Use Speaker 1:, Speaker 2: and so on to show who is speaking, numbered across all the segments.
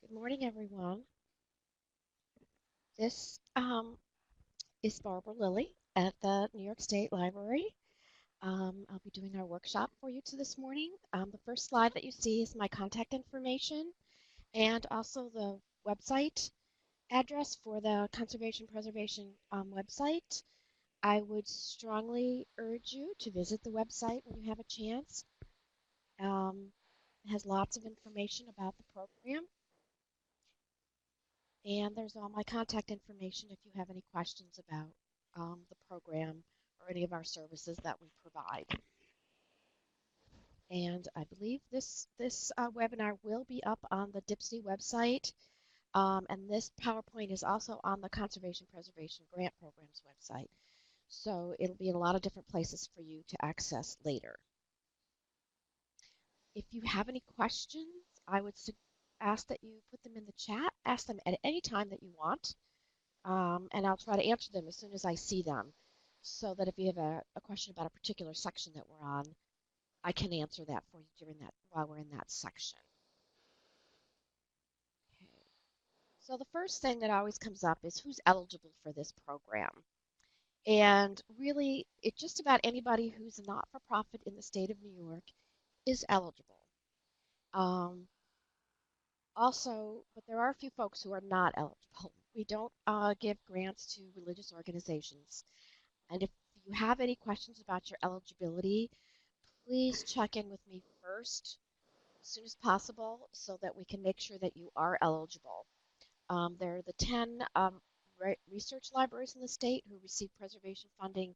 Speaker 1: Good morning, everyone. This is Barbara Lilley at the New York State Library. I'll be doing our workshop for you this morning. The first slide that you see is my contact information and also the website address for the Conservation Preservation website. I would strongly urge you to visit the website when you have a chance. It has lots of information about the program. And there's all my contact information if you have any questions about the program or any of our services that we provide. And I believe this webinar will be up on the DHP website, and this PowerPoint is also on the Conservation Preservation Grant Program's website. So it'll be in a lot of different places for you to access later. If you have any questions, I would ask that you put them in the chat. Ask them at any time that you want. And I'll try to answer them as soon as I see them, so that if you have a question about a particular section that we're on, I can answer that for you during that while we're in that section. Okay. So the first thing that always comes up is who's eligible for this program. And really, just about anybody who's a not-for-profit in the state of New York is eligible. Also, but there are a few folks who are not eligible. We don't give grants to religious organizations. And if you have any questions about your eligibility, please check in with me first as soon as possible so that we can make sure that you are eligible. There are the 10 research libraries in the state who receive preservation funding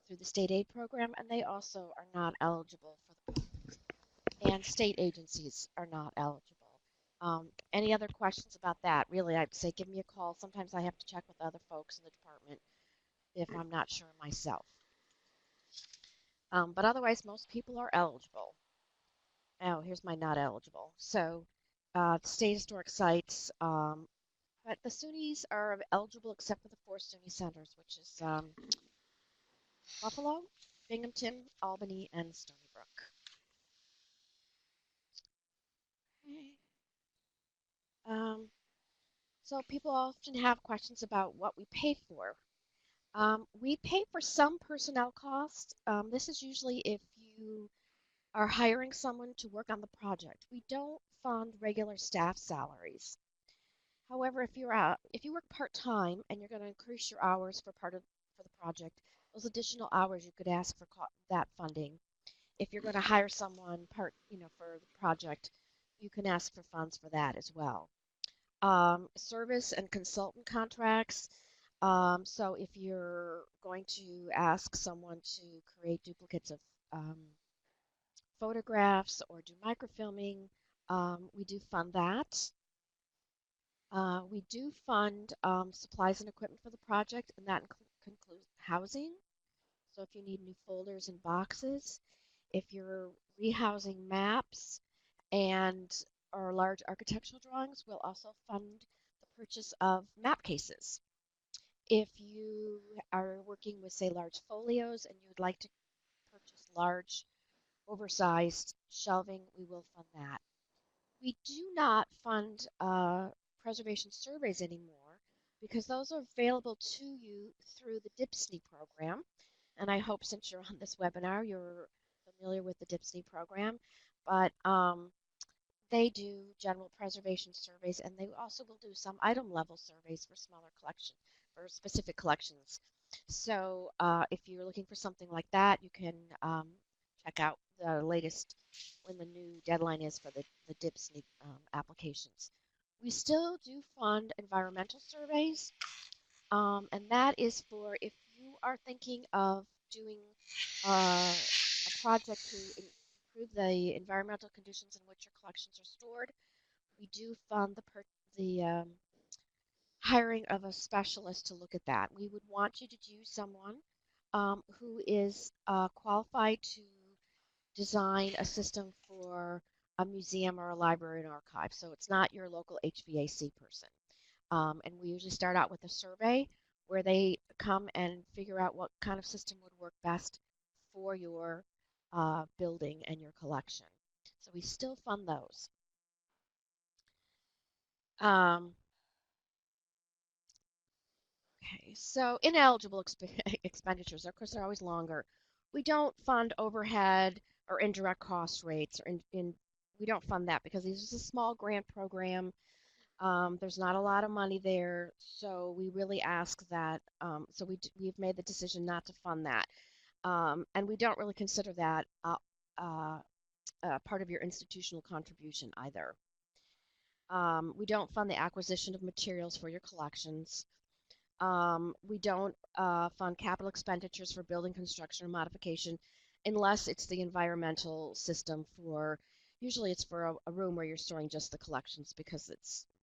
Speaker 1: through the state aid program, and they also are not eligible for the, and state agencies are not eligible. Any other questions about that? Really, I'd say give me a call. Sometimes I have to check with other folks in the department if I'm not sure myself. But otherwise, most people are eligible. Oh, here's my not eligible. So, state historic sites, but the SUNYs are eligible except for the 4 SUNY centers, which is Buffalo, Binghamton, Albany, and Stony Brook. Okay. So people often have questions about what we pay for. We pay for some personnel costs. This is usually if you are hiring someone to work on the project. We don't fund regular staff salaries. However, if you work part-time and you're going to increase your hours for the project, those additional hours you could ask for that funding. If you're going to hire someone for the project, you can ask for funds for that as well. Service and consultant contracts. So if you're going to ask someone to create duplicates of photographs or do microfilming, we do fund that. We do fund supplies and equipment for the project, and that includes housing. So if you need new folders and boxes, if you're rehousing maps and or large architectural drawings, we'll also fund the purchase of map cases. If you are working with, say, large folios and you would like to purchase large, oversized shelving, we will fund that. We do not fund preservation surveys anymore because those are available to you through the DHPSNY program. And I hope since you're on this webinar, you're familiar with the DHPSNY program. But they do general preservation surveys, and they also will do some item level surveys for smaller collections, for specific collections. So if you're looking for something like that, you can check out the latest when the new deadline is for the DHPSNY applications. We still do fund environmental surveys, and that is for if you are thinking of doing a project to improve the environmental conditions in which your collections are stored. We do fund the hiring of a specialist to look at that. We would want you to use someone who is qualified to design a system for a museum or a library and archive. So it's not your local HVAC person. And we usually start out with a survey where they come and figure out what kind of system would work best for your building and your collection. So we still fund those. Um, okay, so ineligible expenditures, of course, they're always longer. We don't fund overhead or indirect cost rates, or we don't fund that because this is a small grant program. There's not a lot of money there, so we really ask that. So we've made the decision not to fund that, and we don't really consider that uh, part of your institutional contribution either. We don't fund the acquisition of materials for your collections. We don't fund capital expenditures for building construction or modification unless it's the environmental system for, usually it's for a room where you're storing just the collections because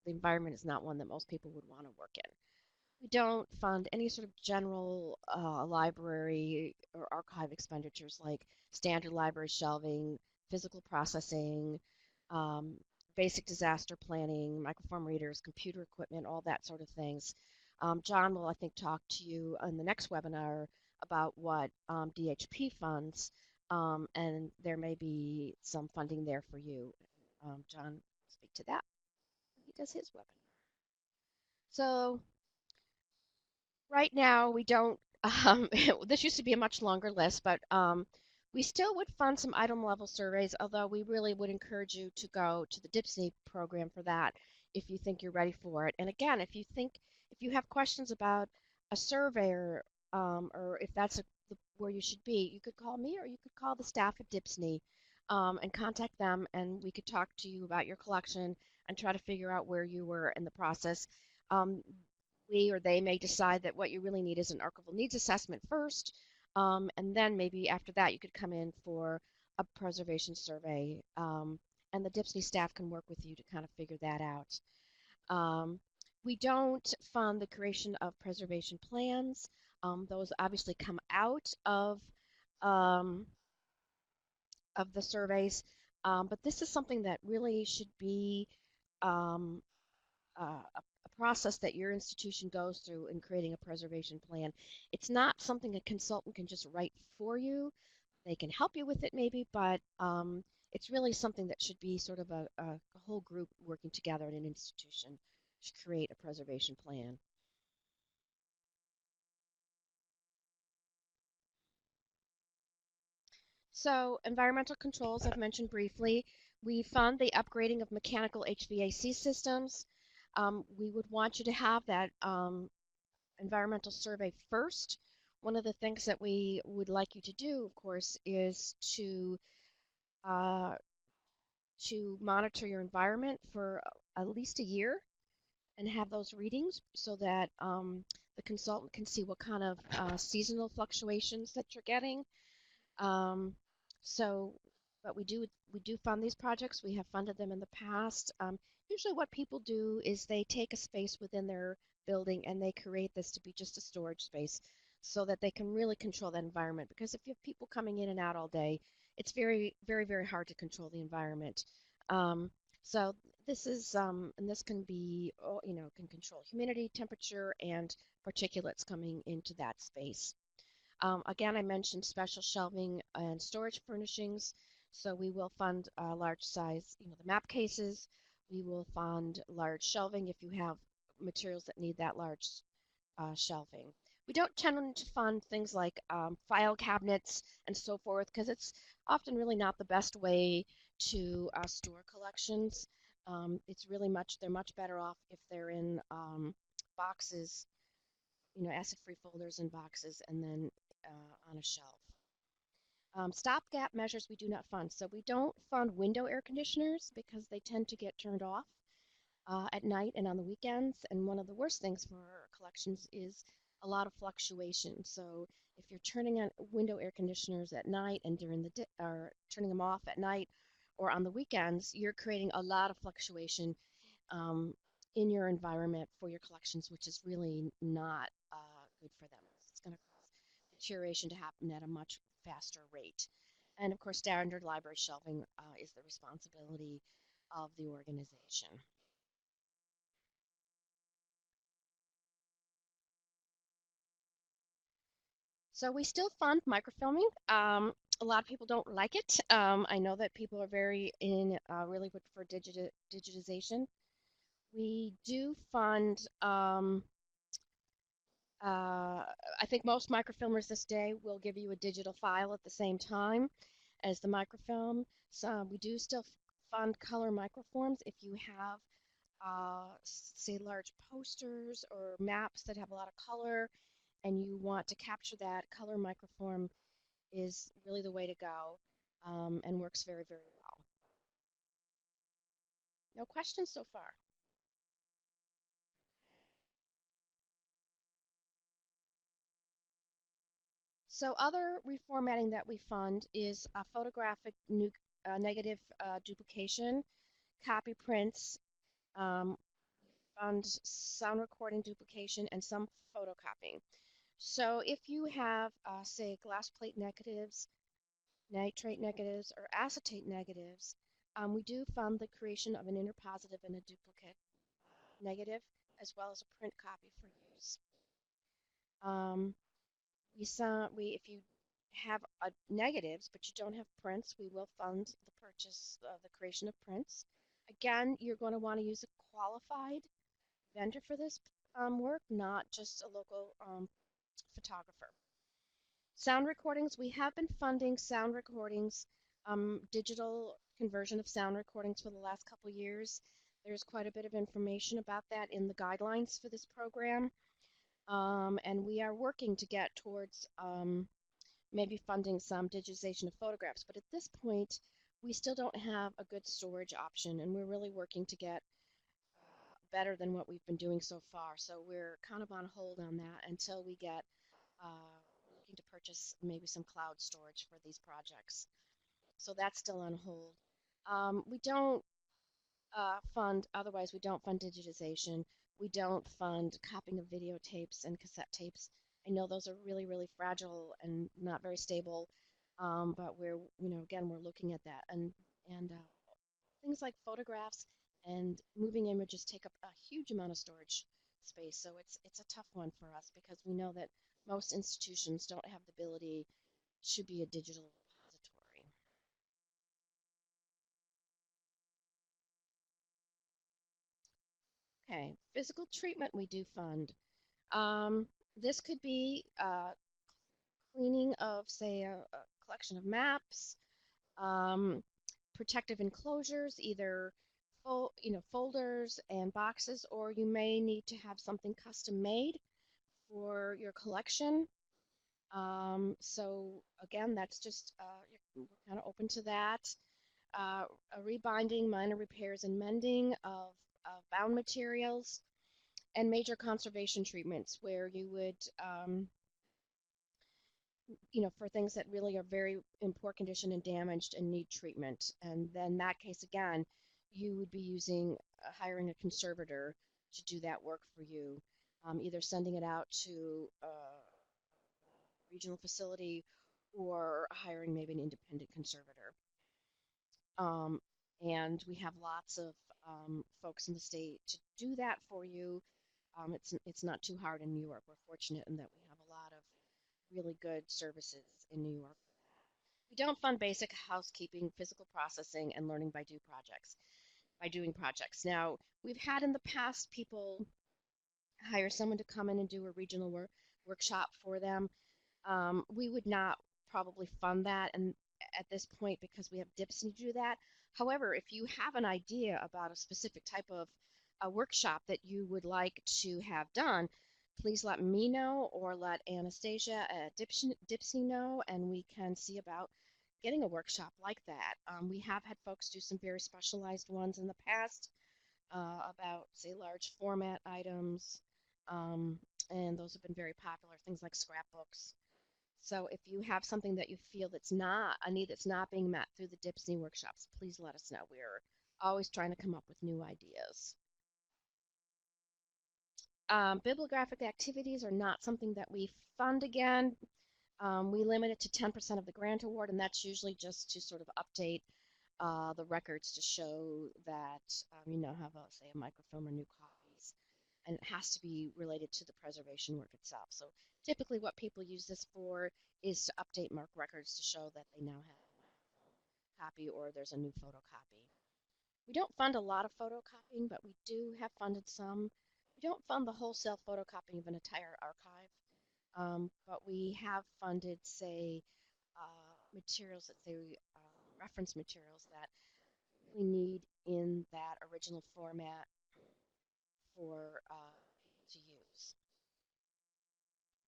Speaker 1: the environment is not one that most people would want to work in. We don't fund any sort of general library or archive expenditures like standard library shelving, physical processing, um, basic disaster planning, microform readers, computer equipment, all that sort of things. John will, I think, talk to you in the next webinar about what DHP funds, and there may be some funding there for you. John will speak to that. He does his webinar. So right now, we don't, this used to be a much longer list, but we still would fund some item level surveys, although we really would encourage you to go to the DHPSNY program for that if you think you're ready for it. And again, if you have questions about a survey or if that's where you should be, you could call me or you could call the staff at DHPSNY and contact them, and we could talk to you about your collection and try to figure out where you were in the process. Um, we or they may decide that what you really need is an archival needs assessment first, and then maybe after that you could come in for a preservation survey, and the DHPSNY staff can work with you to kind of figure that out. Um, we don't fund the creation of preservation plans. Those obviously come out um, of the surveys, but this is something that really should be um, a process that your institution goes through in creating a preservation plan. It's not something a consultant can just write for you. They can help you with it maybe, but it's really something that should be sort of a whole group working together in an institution to create a preservation plan. So environmental controls I've mentioned briefly. We fund the upgrading of mechanical HVAC systems. We would want you to have that environmental survey first. One of the things that we would like you to do, of course, is uh, to monitor your environment for at least a year and have those readings so that the consultant can see what kind of seasonal fluctuations that you're getting. Um, so, but we do fund these projects. We have funded them in the past. Usually, what people do is they take a space within their building and they create this to be just a storage space, so that they can really control that environment. Because if you have people coming in and out all day, it's very, very, very hard to control the environment. Um, so this is, and this can be, can control humidity, temperature, and particulates coming into that space. Again, I mentioned special shelving and storage furnishings. So we will fund large size, the map cases. We will fund large shelving if you have materials that need that large shelving. We don't tend to fund things like file cabinets and so forth because it's often really not the best way to store collections. It's really they're much better off if they're in boxes, acid-free folders and boxes, and then on a shelf. Stopgap measures we do not fund. So we don't fund window air conditioners because they tend to get turned off at night and on the weekends. And one of the worst things for collections is a lot of fluctuation. So if you're turning on window air conditioners at night and during the or turning them off at night or on the weekends, you're creating a lot of fluctuation um, in your environment for your collections, which is really not good for them. It's going to cause deterioration to happen at a much faster rate. And of course, standard library shelving is the responsibility of the organization. So we still fund microfilming. A lot of people don't like it. I know that people are very really would prefer digitization. We do fund, I think most microfilmers this day will give you a digital file at the same time as the microfilm. So we do still fund color microforms if you have, say, large posters or maps that have a lot of color and you want to capture that. Color microform is really the way to go, and works very, very well. No questions so far? So other reformatting that we fund is photographic negative duplication, copy prints, um, fund sound recording duplication, and some photocopying. So if you have, say, glass plate negatives, nitrate negatives, or acetate negatives, we do fund the creation of an inner positive and a duplicate negative, as well as a print copy for use. Um, if you have negatives but you don't have prints, we will fund the purchase, the creation of prints. Again, you're going to want to use a qualified vendor for this work, not just a local photographer. Sound recordings, we have been funding sound recordings, digital conversion of sound recordings for the last couple years. There's quite a bit of information about that in the guidelines for this program. And we are working to get towards maybe funding some digitization of photographs. But at this point, we still don't have a good storage option, and we're really working to get better than what we've been doing so far. So we're kind of on hold on that until we get looking to purchase maybe some cloud storage for these projects. So that's still on hold. We don't otherwise, we don't fund digitization. We don't fund copying of videotapes and cassette tapes. I know those are really, really fragile and not very stable, but again, we're looking at that. And things like photographs and moving images take up a huge amount of storage space. So it's a tough one for us because we know that most institutions don't have the ability to be a digital repository. Okay, physical treatment we do fund. This could be cleaning of, say, a collection of maps, um, protective enclosures, either folders and boxes, or you may need to have something custom made for your collection. So again, that's just we're kind of open to that. A rebinding, minor repairs and mending of bound materials, and major conservation treatments where you would, for things that really are very in poor condition and damaged and need treatment. And then in that case, again, you would be hiring a conservator to do that work for you, either sending it out to a regional facility or hiring maybe an independent conservator. Um, and we have lots of folks in the state to do that for you. It's not too hard in New York. We're fortunate in that we have a lot of really good services in New York. We don't fund basic housekeeping, physical processing, and learning by doing projects. Now, we've had in the past people hire someone to come in and do a regional workshop for them. We would not probably fund that and at this point because we have DHP to do that. However, if you have an idea about a specific type of a workshop that you would like to have done, please let me know or let Anastasia at DHP know, and we can see about getting a workshop like that. We have had folks do some very specialized ones in the past about, say, large format items, um, and those have been very popular, things like scrapbooks. So if you have something that you feel that's not a need that's not being met through the DHP workshops, please let us know. We're always trying to come up with new ideas. Bibliographic activities are not something that we fund again. We limit it to 10% of the grant award, and that's usually just to sort of update the records to show that you now have, say, a microfilm or new copies. And it has to be related to the preservation work itself. So typically what people use this for is to update MARC records to show that they now have a copy or there's a new photocopy. We don't fund a lot of photocopying, but we do have funded some. We don't fund the wholesale photocopying of an entire archive, but we have funded, say, materials that say reference materials that we need in that original format for people to use.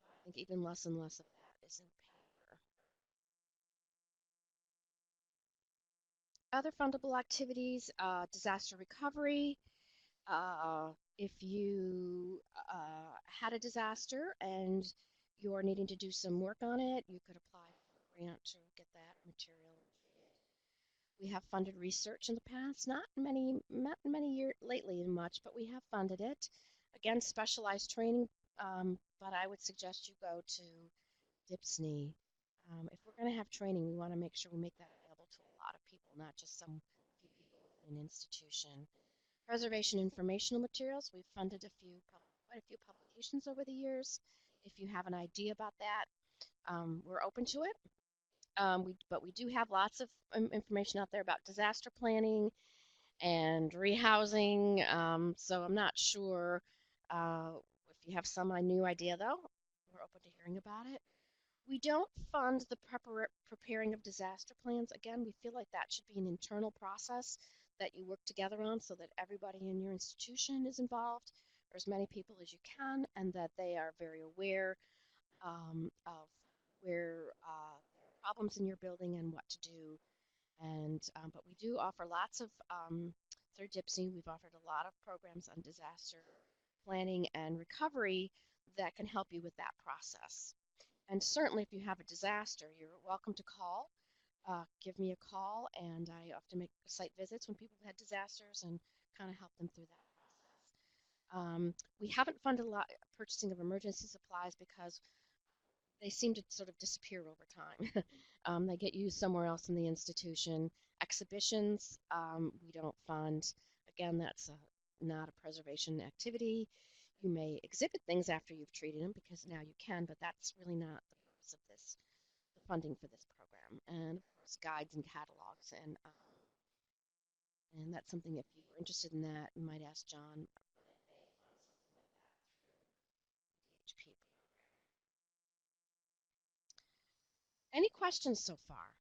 Speaker 1: I think even less and less of that is in paper. Other fundable activities, disaster recovery. If you had a disaster and you're needing to do some work on it, you could apply for a grant to get that material treated. We have funded research in the past, not many years lately much, but we have funded it. Again, specialized training, but I would suggest you go to DHPSNY. If we're going to have training, we want to make sure we make that available to a lot of people, not just some few people within an institution. Preservation informational materials, we've funded quite a few publications over the years. If you have an idea about that, we're open to it. But we do have lots of information out there about disaster planning and rehousing. So I'm not sure if you have some new idea, though. We're open to hearing about it. We don't fund the preparing of disaster plans. Again, we feel like that should be an internal process that you work together on so that everybody in your institution is involved, or as many people as you can, and that they are very aware of where there are problems in your building and what to do. And but we do offer lots of through DHPSNY, we've offered a lot of programs on disaster planning and recovery that can help you with that process. And certainly, if you have a disaster, you're welcome to call. Give me a call, and I often make site visits when people have had disasters and kind of help them through that process. We haven't funded a lot purchasing of emergency supplies because they seem to sort of disappear over time. They get used somewhere else in the institution. Exhibitions, we don't fund. Again, that's not a preservation activity. You may exhibit things after you've treated them because now you can, but that's really not the purpose of this, the funding for this program. And of course, guides and catalogs, and that's something if you were interested in that, you might ask John. DHP. Any questions so far?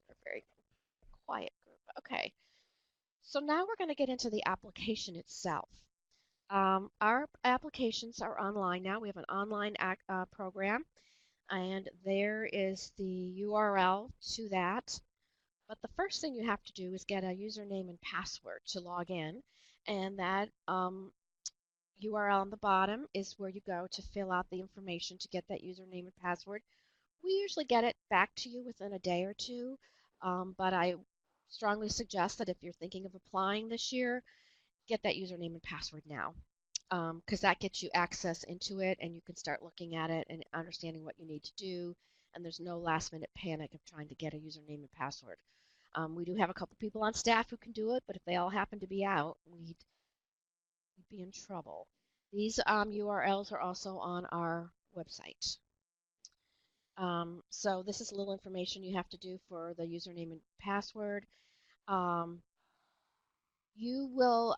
Speaker 1: We're a very quiet group. Okay, so now we're going to get into the application itself. Our applications are online now. We have an online program, and there is the URL to that. But the first thing you have to do is get a username and password to log in, and that URL on the bottom is where you go to fill out the information to get that username and password. We usually get it back to you within a day or two, but I strongly suggest that if you're thinking of applying this year, get that username and password now, because that gets you access into it and you can start looking at it and understanding what you need to do, and there's no last minute panic of trying to get a username and password. We do have a couple people on staff who can do it, but if they all happen to be out, we'd be in trouble. These URLs are also on our website. So this is a little information you have to do for the username and password. You will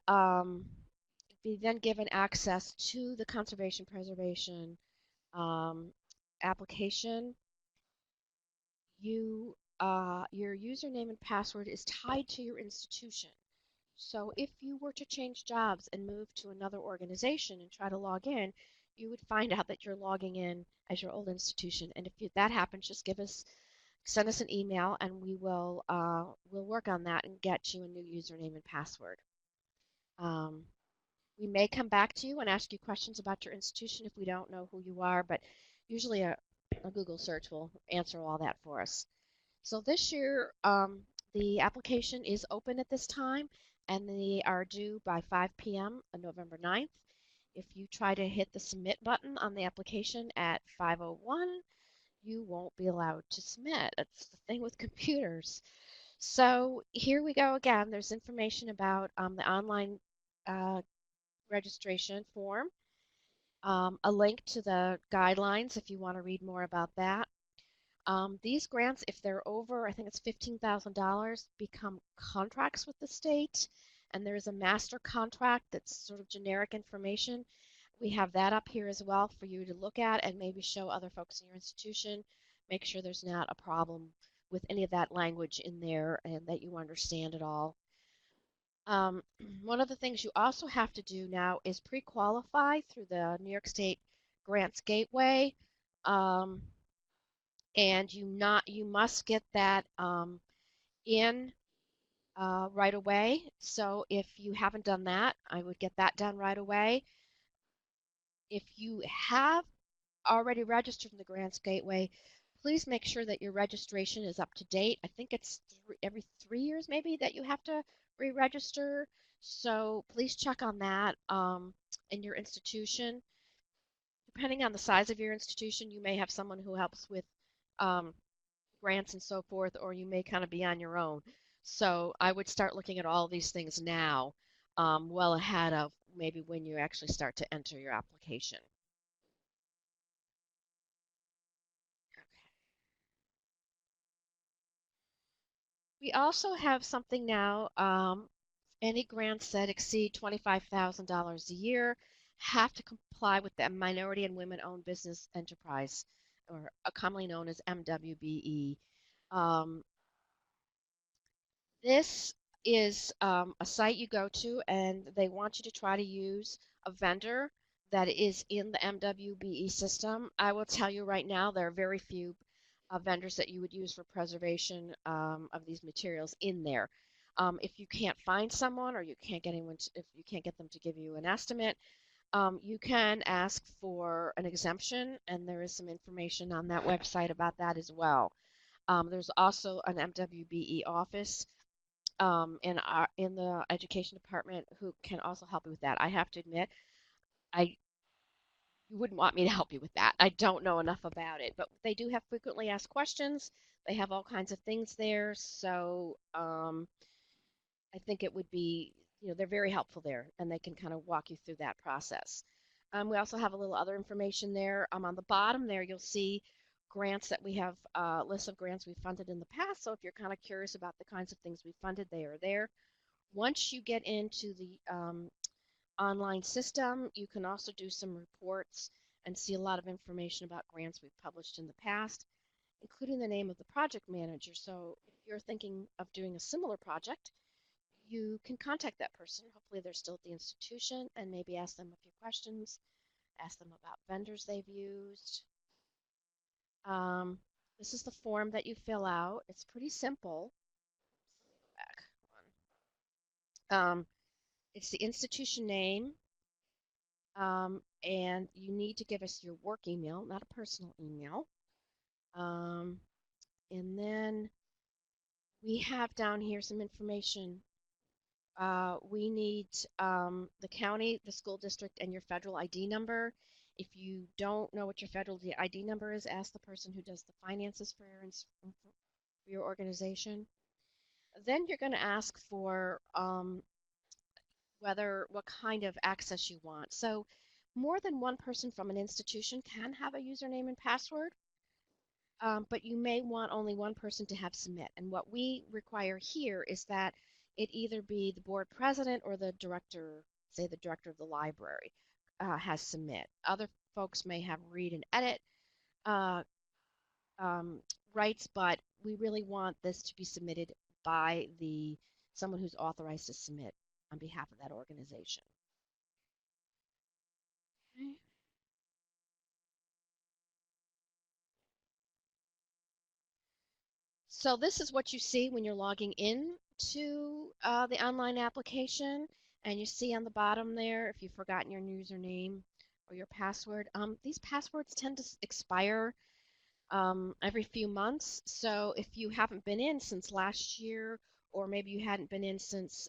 Speaker 1: be then given access to the conservation preservation application. Your username and password is tied to your institution. So if you were to change jobs and move to another organization and try to log in, you would find out that you're logging in as your old institution. And if that happens, just send us an email, and we'll work on that and get you a new username and password. We may come back to you and ask you questions about your institution if we don't know who you are, but usually a Google search will answer all that for us. So this year, the application is open at this time, and they are due by 5 p.m. on November 9th. If you try to hit the submit button on the application at 5:01, you won't be allowed to submit. That's the thing with computers. So here we go again. There's information about the online registration form, a link to the guidelines if you want to read more about that. These grants, if they're over, I think it's $15,000, become contracts with the state, and there's a master contract that's sort of generic information. We have that up here as well for you to look at and maybe show other folks in your institution. Make sure there's not a problem with any of that language in there and that you understand it all. Um, One of the things you also have to do now is pre-qualify through the New York State Grants Gateway. Um, and you must get that in right away. So if you haven't done that, I would get that done right away. If you have already registered in the Grants Gateway, please make sure that your registration is up to date. I think it's every 3 years maybe that you have to re-register. So please check on that in your institution. Depending on the size of your institution, you may have someone who helps with um, grants and so forth, or you may kind of be on your own. So I would start looking at all these things now, well ahead of maybe when you actually start to enter your application. We also have something now, any grants that exceed $25,000 a year have to comply with the Minority and Women-Owned Business Enterprise, or commonly known as MWBE. Um, This is a site you go to, and they want you to try to use a vendor that is in the MWBE system. I will tell you right now, there are very few vendors that you would use for preservation of these materials in there. If you can't find someone, or you can't get anyone, if you can't get them to give you an estimate, you can ask for an exemption, and there is some information on that website about that as well. There's also an MWBE office in the education department who can also help you with that. I have to admit, I you wouldn't want me to help you with that. I don't know enough about it, but they do have frequently asked questions. They have all kinds of things there, so I think it would be, they're very helpful there, and they can kind of walk you through that process. We also have a little other information there. On the bottom there, you'll see grants that we have, lists of grants we've funded in the past. So if you're kind of curious about the kinds of things we funded, they are there. Once you get into the online system, you can also do some reports and see a lot of information about grants we've published in the past, including the name of the project manager. So if you're thinking of doing a similar project, you can contact that person. Hopefully they're still at the institution, and maybe ask them a few questions, ask them about vendors they've used. Um, this is the form that you fill out. It's pretty simple. Back one. It's the institution name, and you need to give us your work email, not a personal email. Um, and then we have down here some information. We need the county, the school district, and your federal ID number. If you don't know what your federal ID number is, ask the person who does the finances for your organization. Then you're going to ask for what kind of access you want. So more than one person from an institution can have a username and password, but you may want only one person to have submit. And what we require here is that it either be the board president or the director, say the director of the library, has submit. Other folks may have read and edit uh, um, rights, but we really want this to be submitted by someone who's authorized to submit on behalf of that organization. Okay. So this is what you see when you're logging in to the online application, and you see on the bottom there if you've forgotten your username or your password. These passwords tend to expire every few months. So if you haven't been in since last year, or maybe you hadn't been in since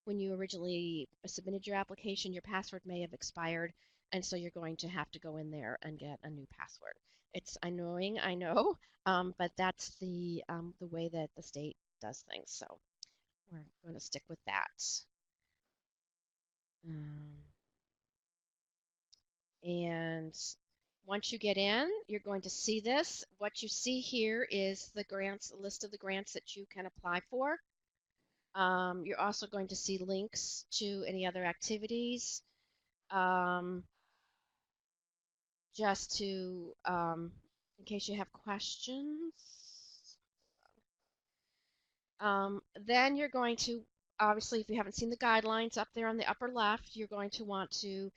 Speaker 1: when you originally submitted your application, your password may have expired, and so you're going to have to go in there and get a new password. It's annoying, I know, but that's the way that the state does things. So we're going to stick with that. Um, and Once you get in, you're going to see this. What you see here is the grants, a list of the grants that you can apply for. You're also going to see links to any other activities, um, just to, in case you have questions. Then you're going to, obviously, if you haven't seen the guidelines up there on the upper left, you're going to want to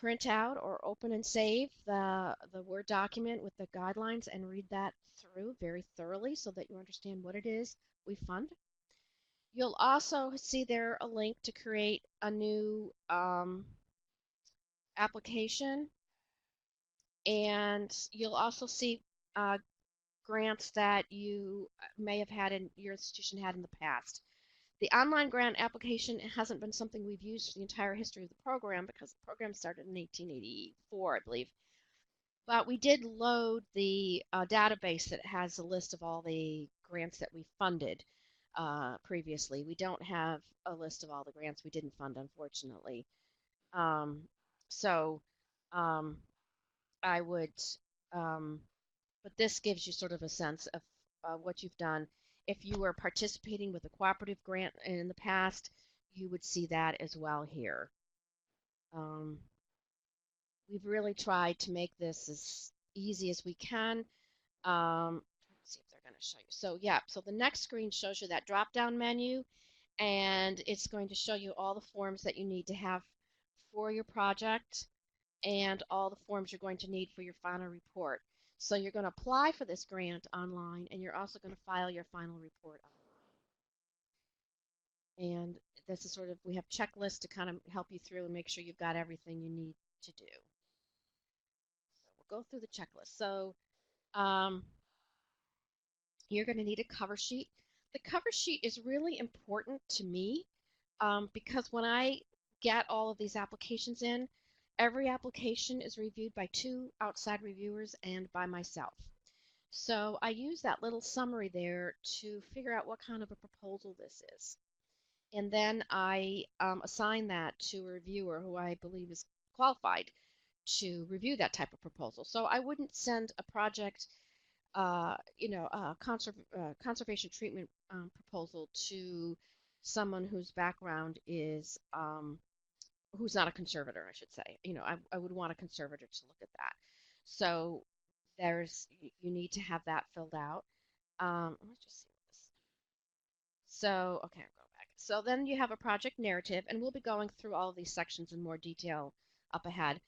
Speaker 1: print out or open and save the Word document with the guidelines and read that through very thoroughly so that you understand what it is we fund. You'll also see there a link to create a new application, and you'll also see grants that you may have had in your institution had in the past. The online grant application hasn't been something we've used for the entire history of the program because the program started in 1884, I believe. But we did load the database that has a list of all the grants that we funded previously. We don't have a list of all the grants we didn't fund, unfortunately. Um, so um, I would, um, but this gives you sort of a sense of what you've done. If you were participating with a cooperative grant in the past, you would see that as well here. Um, we've really tried to make this as easy as we can. Let's see if they're going to show you. So yeah, so the next screen shows you that drop-down menu, and it's going to show you all the forms that you need to have for your project and all the forms you're going to need for your final report. So you're going to apply for this grant online, and you're also going to file your final report online. And this is sort of, we have checklists to kind of help you through and make sure you've got everything you need to do. So we'll go through the checklist. So um, you're going to need a cover sheet. The cover sheet is really important to me because when I get all of these applications in, every application is reviewed by 2 outside reviewers and by myself. So I use that little summary there to figure out what kind of a proposal this is. And then I assign that to a reviewer who I believe is qualified to review that type of proposal. So I wouldn't send a project conservation treatment proposal to someone whose background is who's not a conservator, I should say. I would want a conservator to look at that. So you need to have that filled out. Let's just see this. So okay, I'll go back. So then you have a project narrative, and we'll be going through all of these sections in more detail up ahead.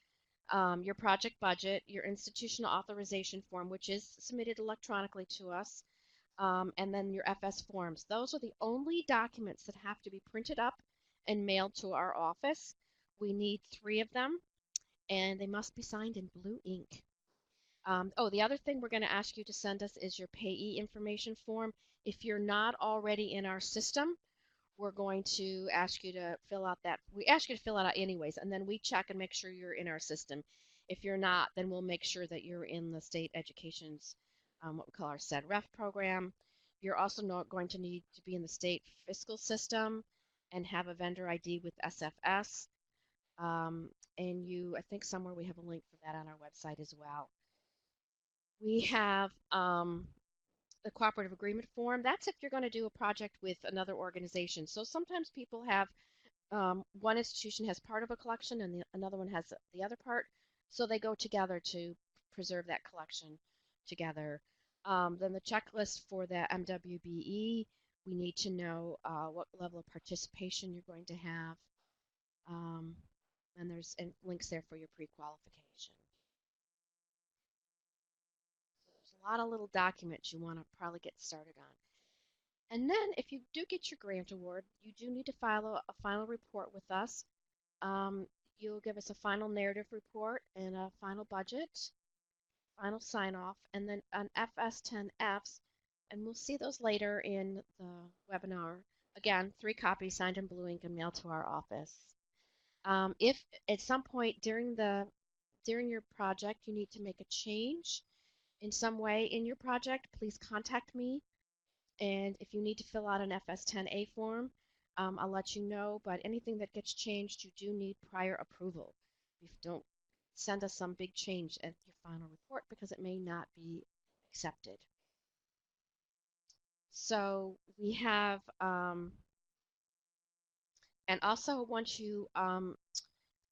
Speaker 1: Your project budget, your institutional authorization form, which is submitted electronically to us, and then your FS forms. Those are the only documents that have to be printed up and mailed to our office. We need 3 of them, and they must be signed in blue ink. The other thing we're going to ask you to send us is your payee information form. If you're not already in our system, we're going to ask you to fill out that. We ask you to fill it out anyways, and then we check and make sure you're in our system. If you're not, then we'll make sure that you're in the state education's what we call our SED-REF program. You're also not going to need to be in the state fiscal system and have a vendor ID with SFS. And I think somewhere we have a link for that on our website as well. We have the cooperative agreement form. That's if you're going to do a project with another organization. So sometimes people have one institution has part of a collection and another one has the other part. So they go together to preserve that collection together. Then the checklist for the MWBE, we need to know what level of participation you're going to have. And there's links there for your pre-qualification. So there's a lot of little documents you want to probably get started on. And then if you do get your grant award, you do need to file a final report with us. You'll give us a final narrative report and a final budget, final sign-off, and then an FS10Fs, and we'll see those later in the webinar. Again, 3 copies signed in blue ink and mailed to our office. If at some point during your project you need to make a change in some way in your project, please contact me. And if you need to fill out an FS10A form, I'll let you know. But anything that gets changed, you do need prior approval. If you don't, send us some big change at your final report because it may not be accepted. So we have, and also once you,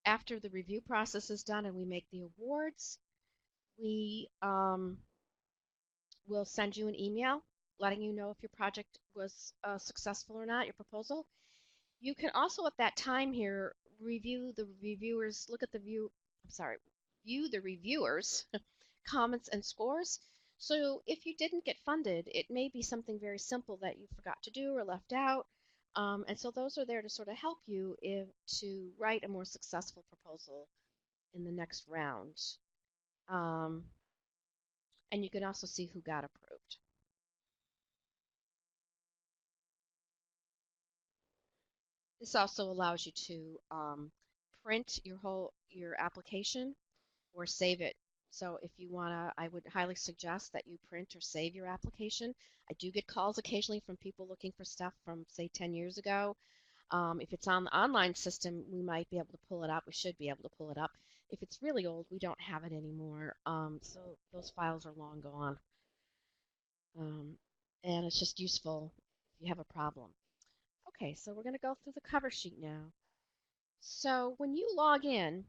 Speaker 1: after the review process is done and we make the awards, we will send you an email letting you know if your project was successful or not, your proposal. You can also at that time here review the reviewers, look at the view, I'm sorry, view the reviewers' comments and scores. So if you didn't get funded, it may be something very simple that you forgot to do or left out. And so those are there to sort of help you to write a more successful proposal in the next round. And you can also see who got approved. This also allows you to print your application or save it. So if you want to, I would highly suggest that you print or save your application. I do get calls occasionally from people looking for stuff from, say, 10 years ago. If it's on the online system, we might be able to pull it up. We should be able to pull it up. If it's really old, we don't have it anymore. So those files are long gone. And it's just useful if you have a problem. Okay, so we're going to go through the cover sheet now. So when you log in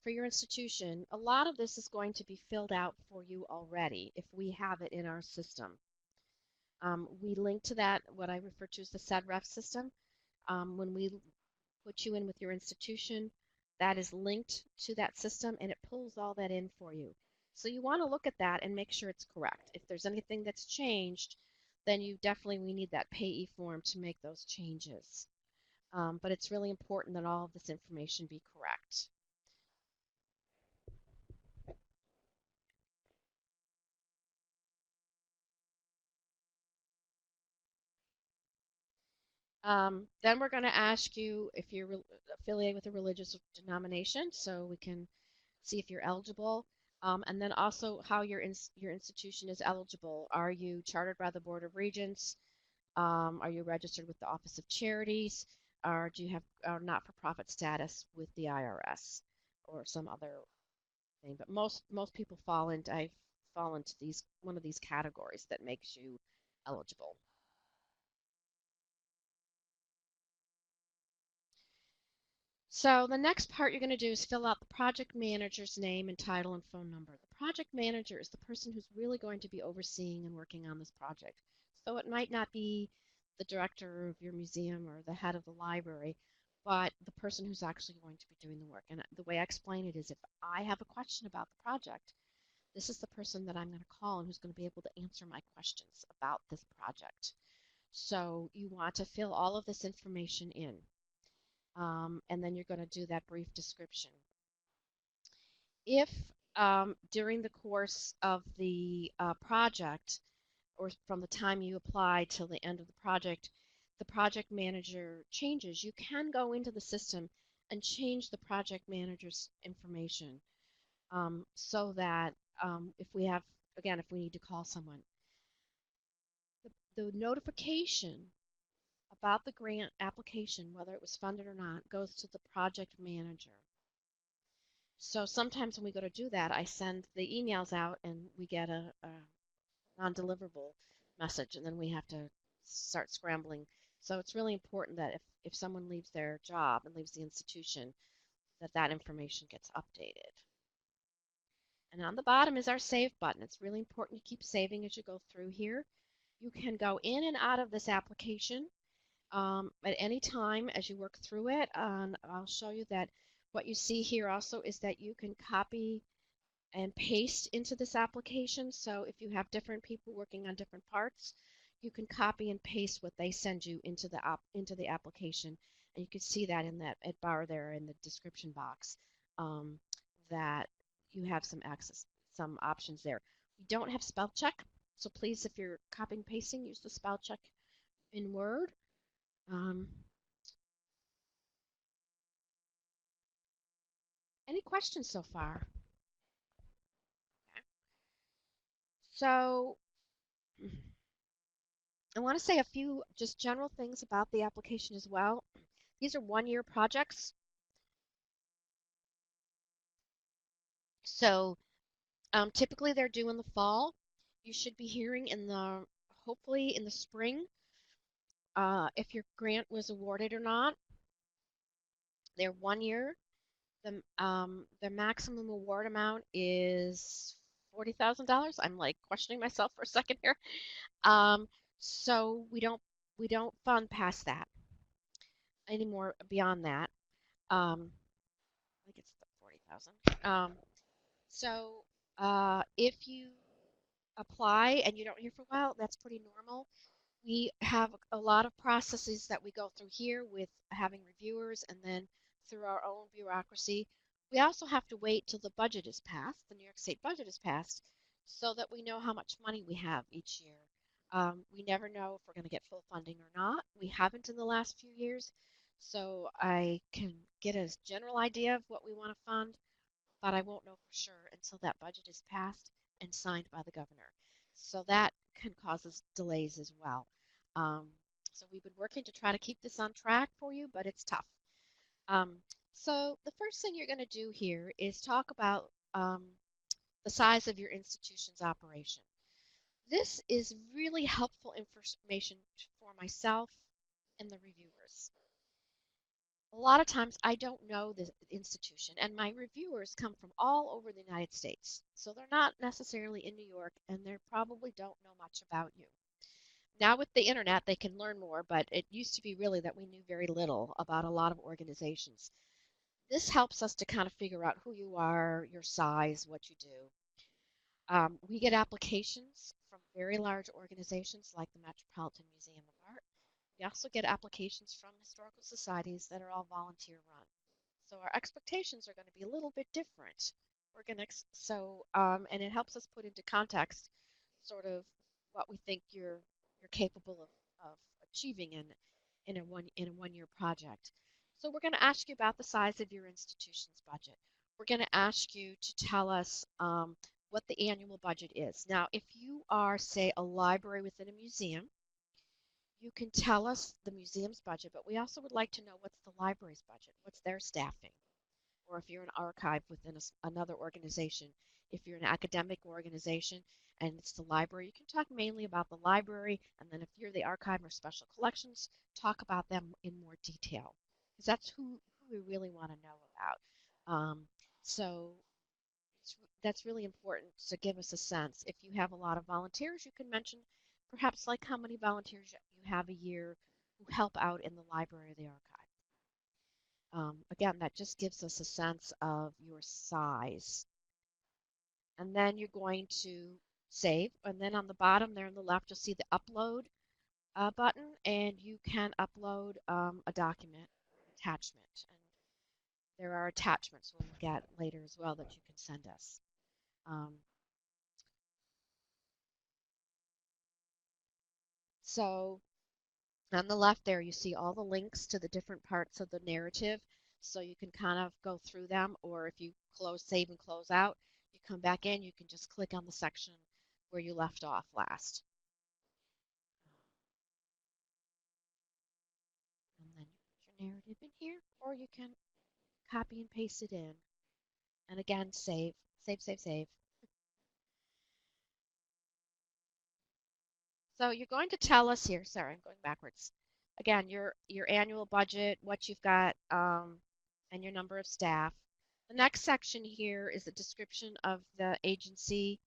Speaker 1: for your institution, a lot of this is going to be filled out for you already if we have it in our system. We link to that, what I refer to as the SEDREF system. When we put you in with your institution, that is linked to that system and it pulls all that in for you. So you want to look at that and make sure it's correct. If there's anything that's changed, then we need that payee form to make those changes. But it's really important that all of this information be correct. Then we're going to ask you if you're affiliated with a religious denomination, so we can see if you're eligible. And then also how your institution is eligible. Are you chartered by the Board of Regents? Are you registered with the Office of Charities? Or do you have not-for-profit status with the IRS or some other thing? But most people fall into one of these categories that makes you eligible. So the next part you're going to do is fill out the project manager's name and title and phone number. The project manager is the person who's really going to be overseeing and working on this project. So it might not be the director of your museum or the head of the library, but the person who's actually going to be doing the work. And the way I explain it is if I have a question about the project, this is the person that I'm going to call and who's going to be able to answer my questions about this project. So you want to fill all of this information in. And then you're going to do that brief description. If during the course of the project, or from the time you apply till the end of the project manager changes, you can go into the system and change the project manager's information so that if we need to call someone, the notification about the grant application, whether it was funded or not, goes to the project manager. So sometimes when we go to do that, I send the emails out and we get a non-deliverable message, and then we have to start scrambling. So it's really important that if someone leaves their job and leaves the institution, that information gets updated. And on the bottom is our save button. It's really important you keep saving as you go through here. You can go in and out of this application at any time as you work through it. And I'll show you that what you see here also is that you can copy and paste into this application. So if you have different people working on different parts, you can copy and paste what they send you into the application. And you can see that in that bar there in the description box that you have some options there. We don't have spell check, so please, if you're copying and pasting, use the spell check in Word. Any questions so far? Okay. So I want to say a few just general things about the application as well. These are one-year projects. So typically they're due in the fall. You should be hearing hopefully in the spring, if your grant was awarded or not. They're 1 year. The maximum award amount is $40,000. I'm like questioning myself for a second here. Um, so we don't fund past that anymore beyond that. I think it's 40,000. So if you apply and you don't hear for a while, that's pretty normal. We have a lot of processes that we go through here with having reviewers and then through our own bureaucracy. We also have to wait till the budget is passed, the New York State budget is passed, so that we know how much money we have each year. We never know if we're going to get full funding or not. We haven't in the last few years, so I can get a general idea of what we want to fund, but I won't know for sure until that budget is passed and signed by the governor. So that can cause us delays as well. Um, so we've been working to try to keep this on track for you, but it's tough. Um, so the first thing you're going to do here is talk about the size of your institution's operation. This is really helpful information for myself and the reviewers. A lot of times I don't know the institution, and my reviewers come from all over the United States. So they're not necessarily in New York, and they probably don't know much about you. Now with the internet, they can learn more, but it used to be really that we knew very little about a lot of organizations. This helps us to kind of figure out who you are, your size, what you do. We get applications from very large organizations like the Metropolitan Museum of Art. We also get applications from historical societies that are all volunteer run. So our expectations are going to be a little bit different. We're going to and it helps us put into context sort of what we think you're capable of achieving in a one-year project. So we're going to ask you about the size of your institution's budget. We're going to ask you to tell us what the annual budget is. Now, if you are, say, a library within a museum, you can tell us the museum's budget, but we also would like to know what's the library's budget, what's their staffing, or if you're an archive within another organization. If you're an academic organization and it's the library, you can talk mainly about the library, and then if you're the archive or special collections, talk about them in more detail, because that's who we really want to know about. So that's really important to give us a sense. If you have a lot of volunteers, you can mention perhaps like how many volunteers you have a year who help out in the library or the archive. Again, that just gives us a sense of your size. And then you're going to save. And then on the bottom there on the left, you'll see the upload button, and you can upload a document attachment. And there are attachments we'll get later as well that you can send us. Um, so on the left there, you see all the links to the different parts of the narrative, so you can kind of go through them, or if you save and close out, you come back in, you can just click on the section where you left off last. And then you put your narrative in here, or you can copy and paste it in. And again, save, save, save, save. So you're going to tell us here, sorry, I'm going backwards. Again, your annual budget, what you've got, and your number of staff. The next section here is a description of the agency's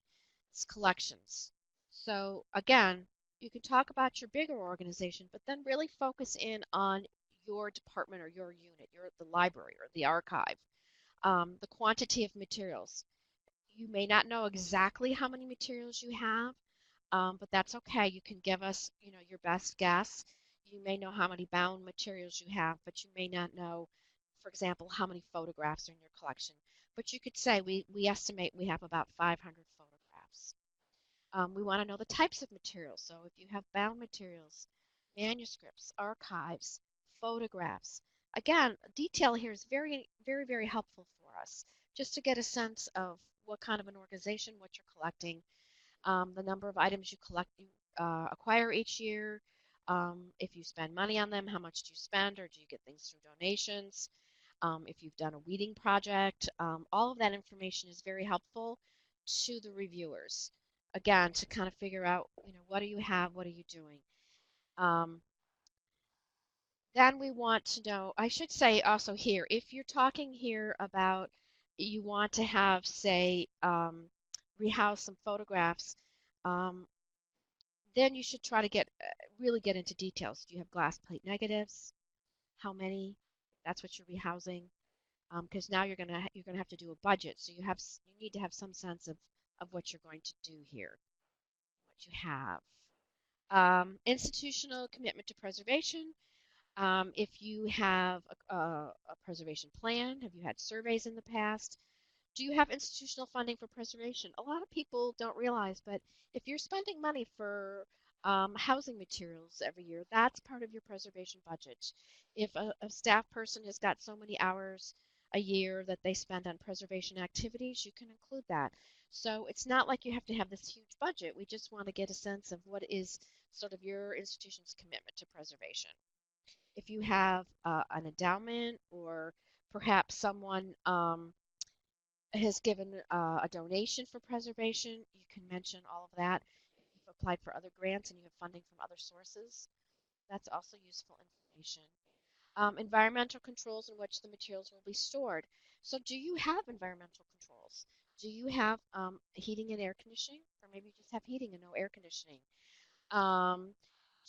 Speaker 1: collections. So again, you can talk about your bigger organization, but then really focus in on your department or your unit, the library or the archive. The quantity of materials. You may not know exactly how many materials you have, but that's okay. You can give us, your best guess. You may know how many bound materials you have, but you may not know, for example, how many photographs are in your collection. But you could say we estimate we have about 500 photographs. We want to know the types of materials. So if you have bound materials, manuscripts, archives, photographs, again, detail here is very, very, very helpful for us just to get a sense of what kind of an organization, what you're collecting, the number of items acquire each year, if you spend money on them, how much do you spend, or do you get things through donations? if you've done a weeding project. All of that information is very helpful to the reviewers. Again, to kind of figure out, what do you have, what are you doing? Um, then we want to know, I should say also here, if you're talking here about you want to have, say, rehouse some photographs, um, then you should try to really get into details. Do you have glass plate negatives? How many? That's what you're rehousing. Because now you're gonna have to do a budget, so you need to have some sense of what you're going to do here, what you have. Institutional commitment to preservation. If you have a preservation plan, have you had surveys in the past? Do you have institutional funding for preservation? A lot of people don't realize, but if you're spending money for housing materials every year, that's part of your preservation budget. If a staff person has got so many hours a year that they spend on preservation activities, you can include that. So it's not like you have to have this huge budget. We just want to get a sense of what is sort of your institution's commitment to preservation. If you have an endowment or perhaps someone has given a donation for preservation, you can mention all of that. If you've applied for other grants and you have funding from other sources, that's also useful information. Environmental controls in which the materials will be stored. So do you have environmental controls? Do you have heating and air conditioning? Or maybe you just have heating and no air conditioning. Um,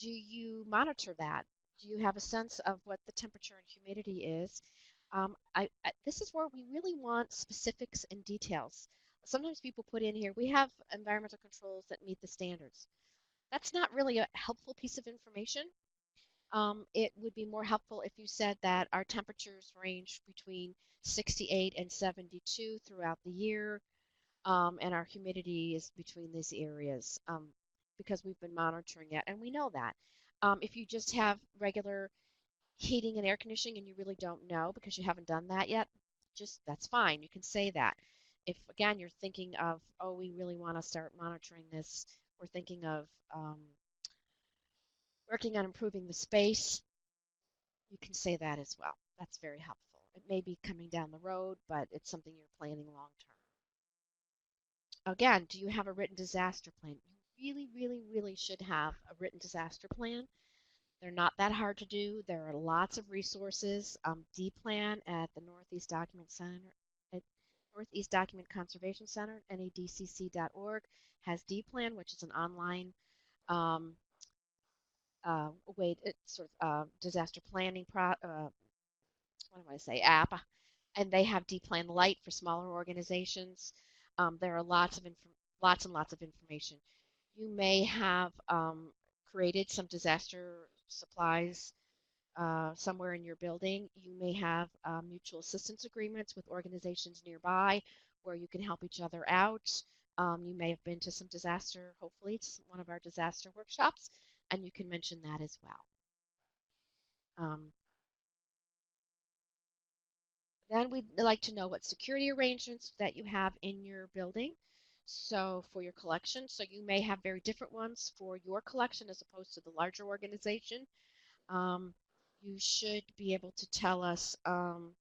Speaker 1: do you monitor that? Do you have a sense of what the temperature and humidity is? This is where we really want specifics and details. Sometimes people put in here, we have environmental controls that meet the standards. That's not really a helpful piece of information. It would be more helpful if you said that our temperatures range between 68 and 72 throughout the year, and our humidity is between these areas, because we've been monitoring it, and we know that. If you just have regular heating and air conditioning and you really don't know because you haven't done that yet, just that's fine. You can say that. If again you're thinking of, oh, we really want to start monitoring this, we're thinking of working on improving the space, you can say that as well. That's very helpful. It may be coming down the road, but it's something you're planning long term. Again, do you have a written disaster plan? You really, really, really should have a written disaster plan. They're not that hard to do. There are lots of resources. D-Plan at the Northeast Document Center, at Northeast Document Conservation Center, nadcc.org, has D-Plan, which is an online um, way, it's sort of disaster planning what do I say, app, and they have D-Plan Lite for smaller organizations. There are lots and lots of information. You may have created some disaster supplies somewhere in your building. You may have mutual assistance agreements with organizations nearby where you can help each other out. You may have been to some disaster, hopefully it's one of our disaster workshops, and you can mention that as well. Then we'd like to know what security arrangements that you have in your building. So for your collection, so you may have very different ones for your collection as opposed to the larger organization. Um, you should be able to tell us, who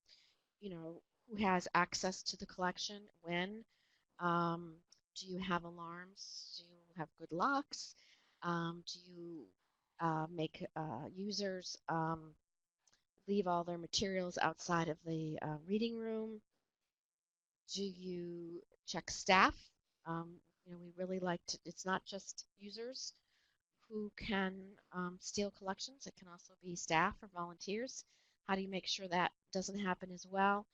Speaker 1: has access to the collection, when. Um, do you have alarms? Do you have good locks? Do you make users leave all their materials outside of the reading room? Do you check staff? We really like to, it's not just users who can steal collections, it can also be staff or volunteers. How do you make sure that doesn't happen as well?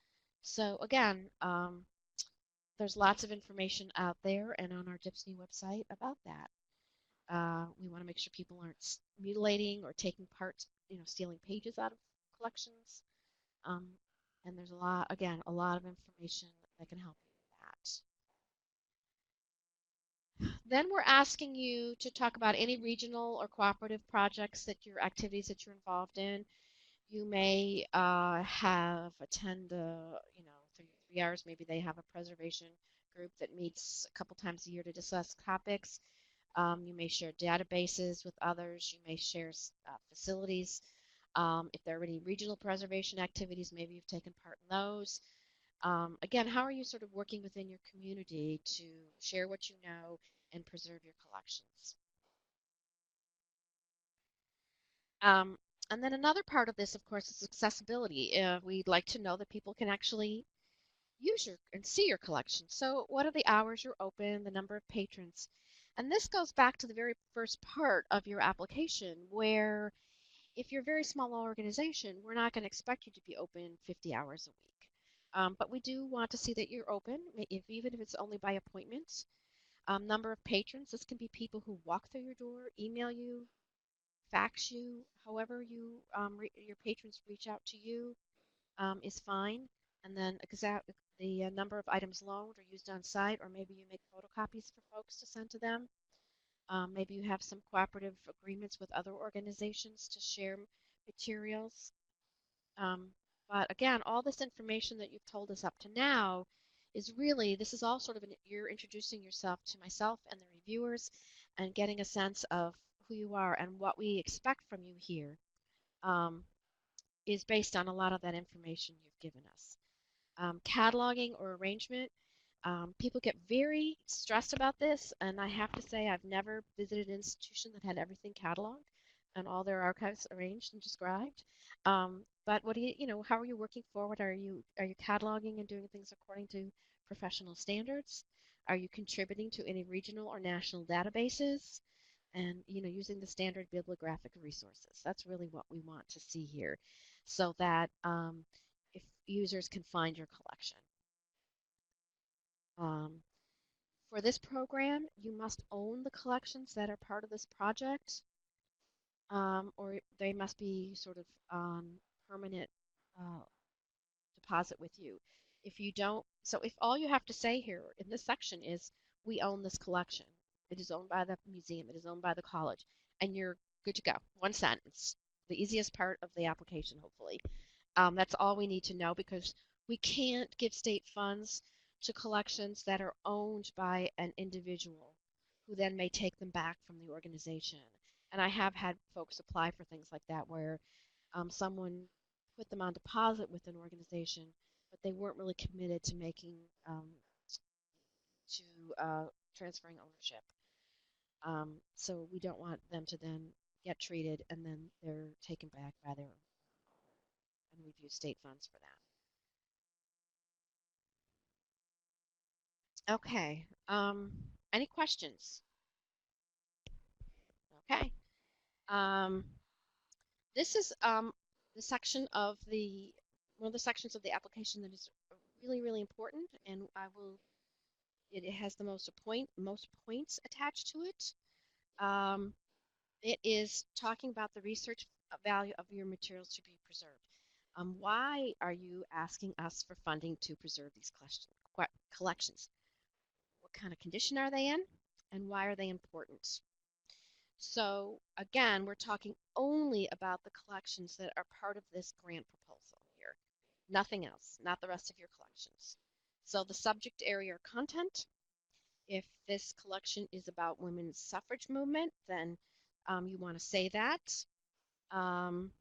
Speaker 1: So again, there's lots of information out there and on our DHPSNY website about that. We want to make sure people aren't mutilating or taking parts, stealing pages out of collections. Um, and there's again, a lot of information that can help you with that. Then we're asking you to talk about any regional or cooperative projects that your activities that you're involved in. You may have attend, 3 hours. Maybe they have a preservation group that meets a couple times a year to discuss topics. You may share databases with others. You may share facilities. If there are any regional preservation activities, maybe you've taken part in those. Again, how are you sort of working within your community to share what you know and preserve your collections? Um, and then another part of this, of course, is accessibility. We'd like to know that people can actually use your and see your collection. So what are the hours you're open, the number of patrons? And this goes back to the very first part of your application, where if you're a very small organization, we're not going to expect you to be open 50 hours a week. But we do want to see that you're open, even if it's only by appointment. Number of patrons, this can be people who walk through your door, email you, fax you, however your patrons reach out to you is fine. And then the number of items loaned or used on site, or maybe you make photocopies for folks to send to them. Maybe you have some cooperative agreements with other organizations to share materials. Um, but again, all this information that you've told us up to now is really, this is all sort of you're introducing yourself to myself and the reviewers and getting a sense of who you are and what we expect from you here um, is based on a lot of that information you've given us. Cataloging or arrangement, people get very stressed about this, and I have to say I've never visited an institution that had everything cataloged and all their archives arranged and described. But what do how are you working forward? Are you cataloging and doing things according to professional standards? Are you contributing to any regional or national databases? And using the standard bibliographic resources. That's really what we want to see here, so that if users can find your collection. Um, for this program, you must own the collections that are part of this project, or they must be sort of permanent uh, deposit with you. If you don't, so if all you have to say here in this section is, we own this collection, it is owned by the museum, it is owned by the college, and you're good to go. One sentence, the easiest part of the application, hopefully. That's all we need to know, because we can't give state funds to collections that are owned by an individual who then may take them back from the organization. And I have had folks apply for things like that, where someone put them on deposit with an organization, but they weren't really committed to making to transferring ownership. So we don't want them to then get treated and then they're taken back by their owner, and we've used state funds for that. Okay. Any questions? Okay. Um, this is the section of the one of the sections of the application that is really, really important, and it has the most points attached to it. It is talking about the research value of your materials to be preserved. Why are you asking us for funding to preserve these collections? What kind of condition are they in, and why are they important? So again, we're talking only about the collections that are part of this grant proposal here. Nothing else, not the rest of your collections. So the subject area or content, if this collection is about women's suffrage movement, then you want to say that. Um,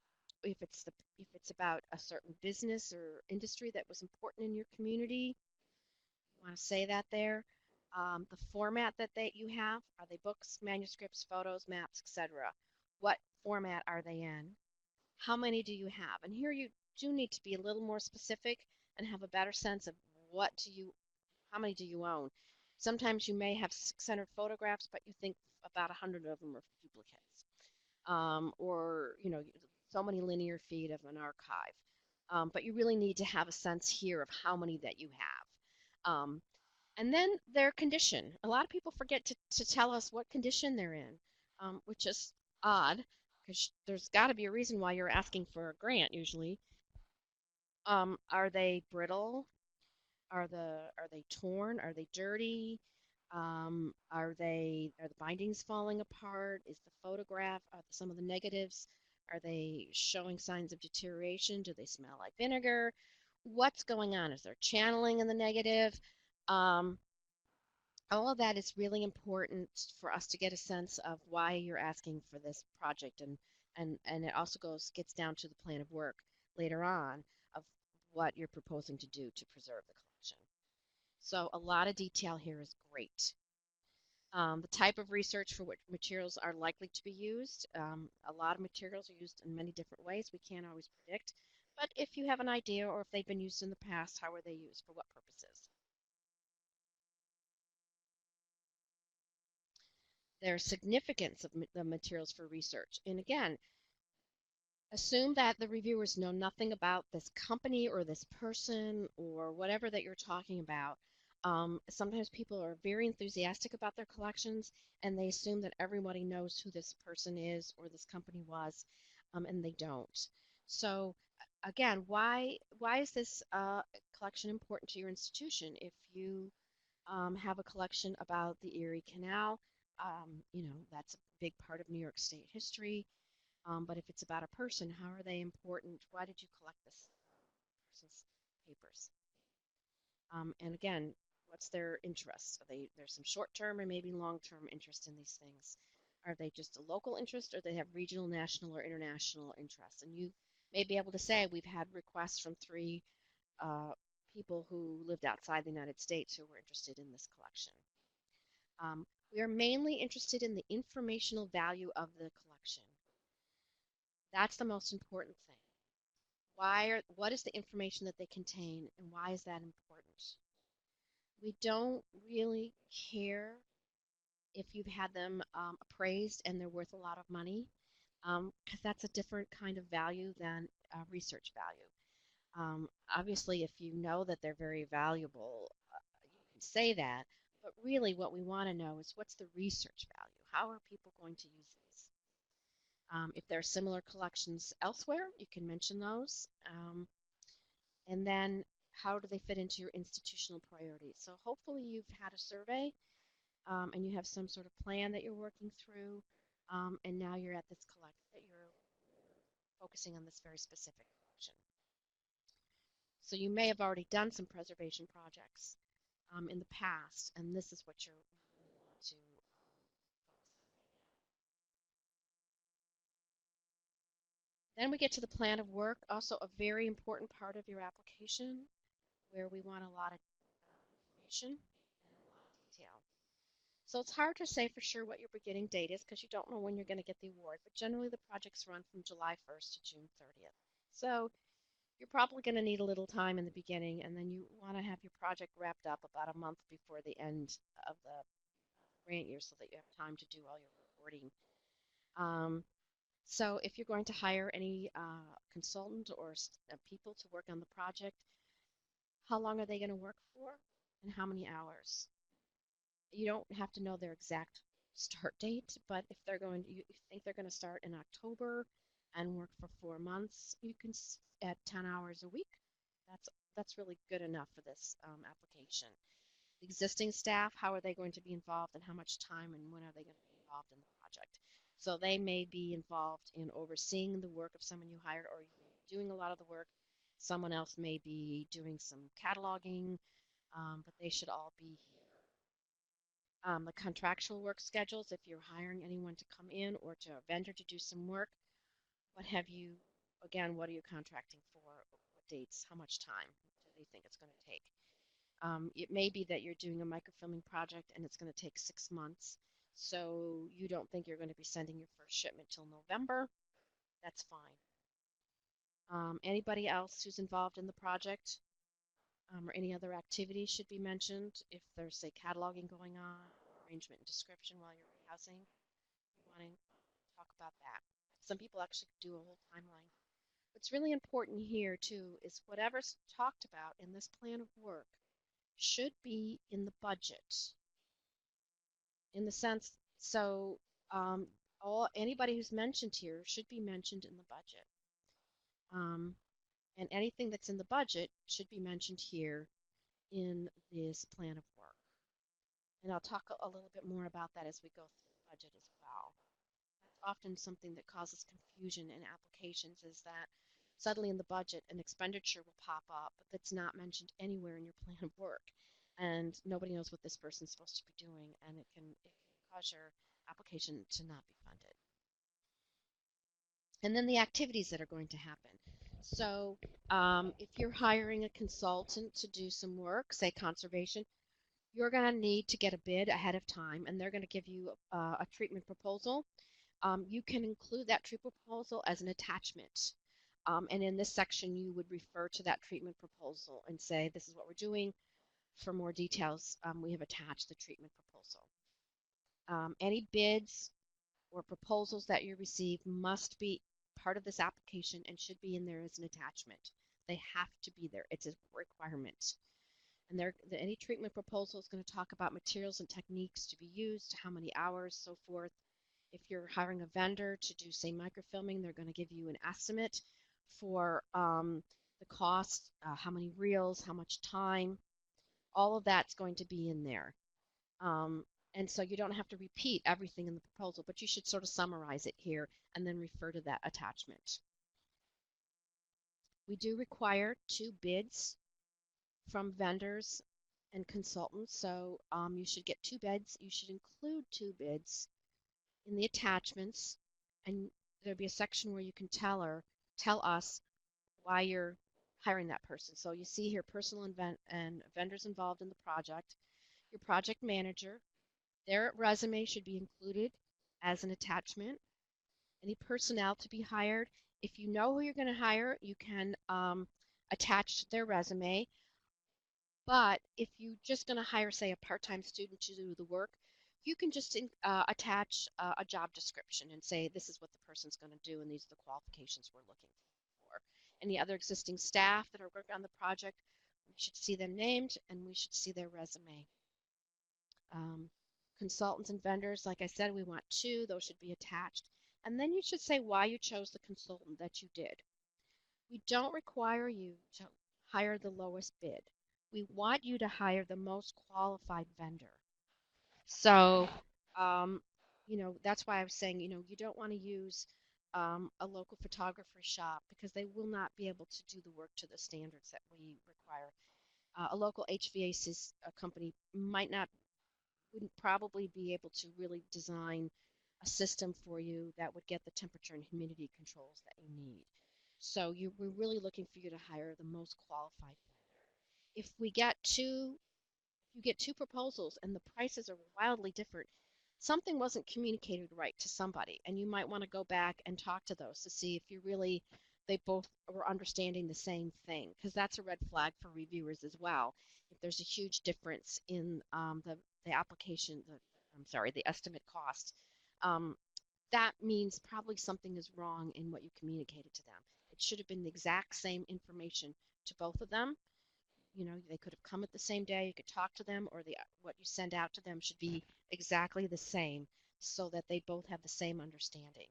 Speaker 1: if it's about a certain business or industry that was important in your community, you want to say that there. The format that you have, are they books, manuscripts, photos, maps, etc.? What format are they in? How many do you have? And here you do need to be a little more specific and have a better sense of how many do you own? Sometimes you may have 600 photographs, but you think about 100 of them are duplicates, or so many linear feet of an archive. But you really need to have a sense here of how many that you have. And then their condition. A lot of people forget to tell us what condition they're in, which is odd, because there's got to be a reason why you're asking for a grant usually. Are they brittle? Are they torn? Are they dirty? Are the bindings falling apart? Is the photograph, are some of the negatives, are they showing signs of deterioration? Do they smell like vinegar? What's going on? Is there channeling in the negative? Um, all of that is really important for us to get a sense of why you're asking for this project, and it also gets down to the plan of work later on of what you're proposing to do to preserve the collection. So a lot of detail here is great. The type of research for what materials are likely to be used. A lot of materials are used in many different ways. We can't always predict, but if you have an idea or if they've been used in the past, how were they used, for what purposes? There's significance of the materials for research. And again, assume that the reviewers know nothing about this company or this person or whatever that you're talking about. Sometimes people are very enthusiastic about their collections and they assume that everybody knows who this person is or this company was, and they don't. So again, why is this collection important to your institution? If you have a collection about the Erie Canal, that's a big part of New York State history. But if it's about a person, how are they important? Why did you collect this person's papers? And again, what's their interest? There's some short-term or maybe long-term interest in these things. Are they just a local interest, or they have regional, national, or international interest? And you may be able to say we've had requests from 3 people who lived outside the United States who were interested in this collection. We are mainly interested in the informational value of the collection. That's the most important thing. What is the information that they contain, and why is that important? We don't really care if you've had them appraised and they're worth a lot of money, because that's a different kind of value than research value. Obviously, if you know that they're very valuable, you can say that, but really what we want to know is what's the research value? How are people going to use these? If there are similar collections elsewhere, you can mention those. And then how do they fit into your institutional priorities? So hopefully you've had a survey and you have some sort of plan that you're working through, and now you're at this that you're focusing on this very specific collection. So you may have already done some preservation projects in the past, and this is what you're really want to Then we get to the plan of work, also a very important part of your application, where we want a lot of information and a lot of detail. So it's hard to say for sure what your beginning date is because you don't know when you're going to get the award, but generally the projects run from July 1st to June 30th. So you're probably going to need a little time in the beginning, and then you want to have your project wrapped up about a month before the end of the grant year so that you have time to do all your reporting. So if you're going to hire any consultant or people to work on the project, how long are they going to work for and how many hours? You don't have to know their exact start date, but if you think they're going to start in October and work for 4 months, you can at 10 hours a week. That's really good enough for this application. The existing staff, how are they going to be involved and how much time and when are they going to be involved in the project? So they may be involved in overseeing the work of someone you hired, or you may be doing a lot of the work. Someone else may be doing some cataloging, but they should all be here. The contractual work schedules, if you're hiring anyone to come in or to a vendor to do some work, what are you contracting for? What dates? How much time do they think it's going to take? It may be that you're doing a microfilming project and it's going to take 6 months, so you don't think you're going to be sending your first shipment till November. That's fine. Anybody else who's involved in the project or any other activity should be mentioned. If there's, say, cataloging going on, arrangement and description while you're rehousing, you want to talk about that. Some people actually do a whole timeline. What's really important here, too, is whatever's talked about in this plan of work should be in the budget. In the sense, so anybody who's mentioned here should be mentioned in the budget. And anything that's in the budget should be mentioned here in this plan of work. And I'll talk a little bit more about that as we go through the budget as well. That's often something that causes confusion in applications, is that suddenly in the budget an expenditure will pop up that's not mentioned anywhere in your plan of work. And nobody knows what this person's supposed to be doing, and it can cause your application to not be funded. And then the activities that are going to happen. So if you're hiring a consultant to do some work, say conservation, you're going to need to get a bid ahead of time, and they're going to give you a treatment proposal. You can include that treatment proposal as an attachment. And in this section, you would refer to that treatment proposal and say, this is what we're doing. For more details, we have attached the treatment proposal. Any bids or proposals that you receive must be part of this application and should be in there as an attachment. They have to be there. It's a requirement. And any treatment proposal is going to talk about materials and techniques to be used, how many hours, so forth. If you're hiring a vendor to do, say, microfilming, they're going to give you an estimate for the cost, how many reels, how much time. All of that's going to be in there. And so you don't have to repeat everything in the proposal, but you should sort of summarize it here and then refer to that attachment. We do require 2 bids from vendors and consultants, so you should get 2 bids. You should include 2 bids in the attachments, and there'll be a section where you can tell us why you're hiring that person. So you see here personal and vendors involved in the project, your project manager, their resume should be included as an attachment. Any personnel to be hired. If you know who you're going to hire, you can attach their resume. But if you're just going to hire, say, a part-time student to do the work, you can just attach a job description and say, this is what the person's going to do, and these are the qualifications we're looking for. Any other existing staff that are working on the project, we should see them named, and we should see their resume. Consultants and vendors, like I said, we want 2. Those should be attached. And then you should say why you chose the consultant that you did. We don't require you to hire the lowest bid. We want you to hire the most qualified vendor. So, that's why I was saying, you don't want to use a local photography shop because they will not be able to do the work to the standards that we require. A local HVAC company wouldn't probably be able to really design a system for you that would get the temperature and humidity controls that you need. So we're really looking for you to hire the most qualified vendor. If you get 2 proposals and the prices are wildly different, something wasn't communicated right to somebody, and you might want to go back and talk to those to see if they both were understanding the same thing, because that's a red flag for reviewers as well. If there's a huge difference in the application, the estimate cost, that means probably something is wrong in what you communicated to them. It should have been the exact same information to both of them. They could have come at the same day. You could talk to them, or what you send out to them should be exactly the same so that they both have the same understanding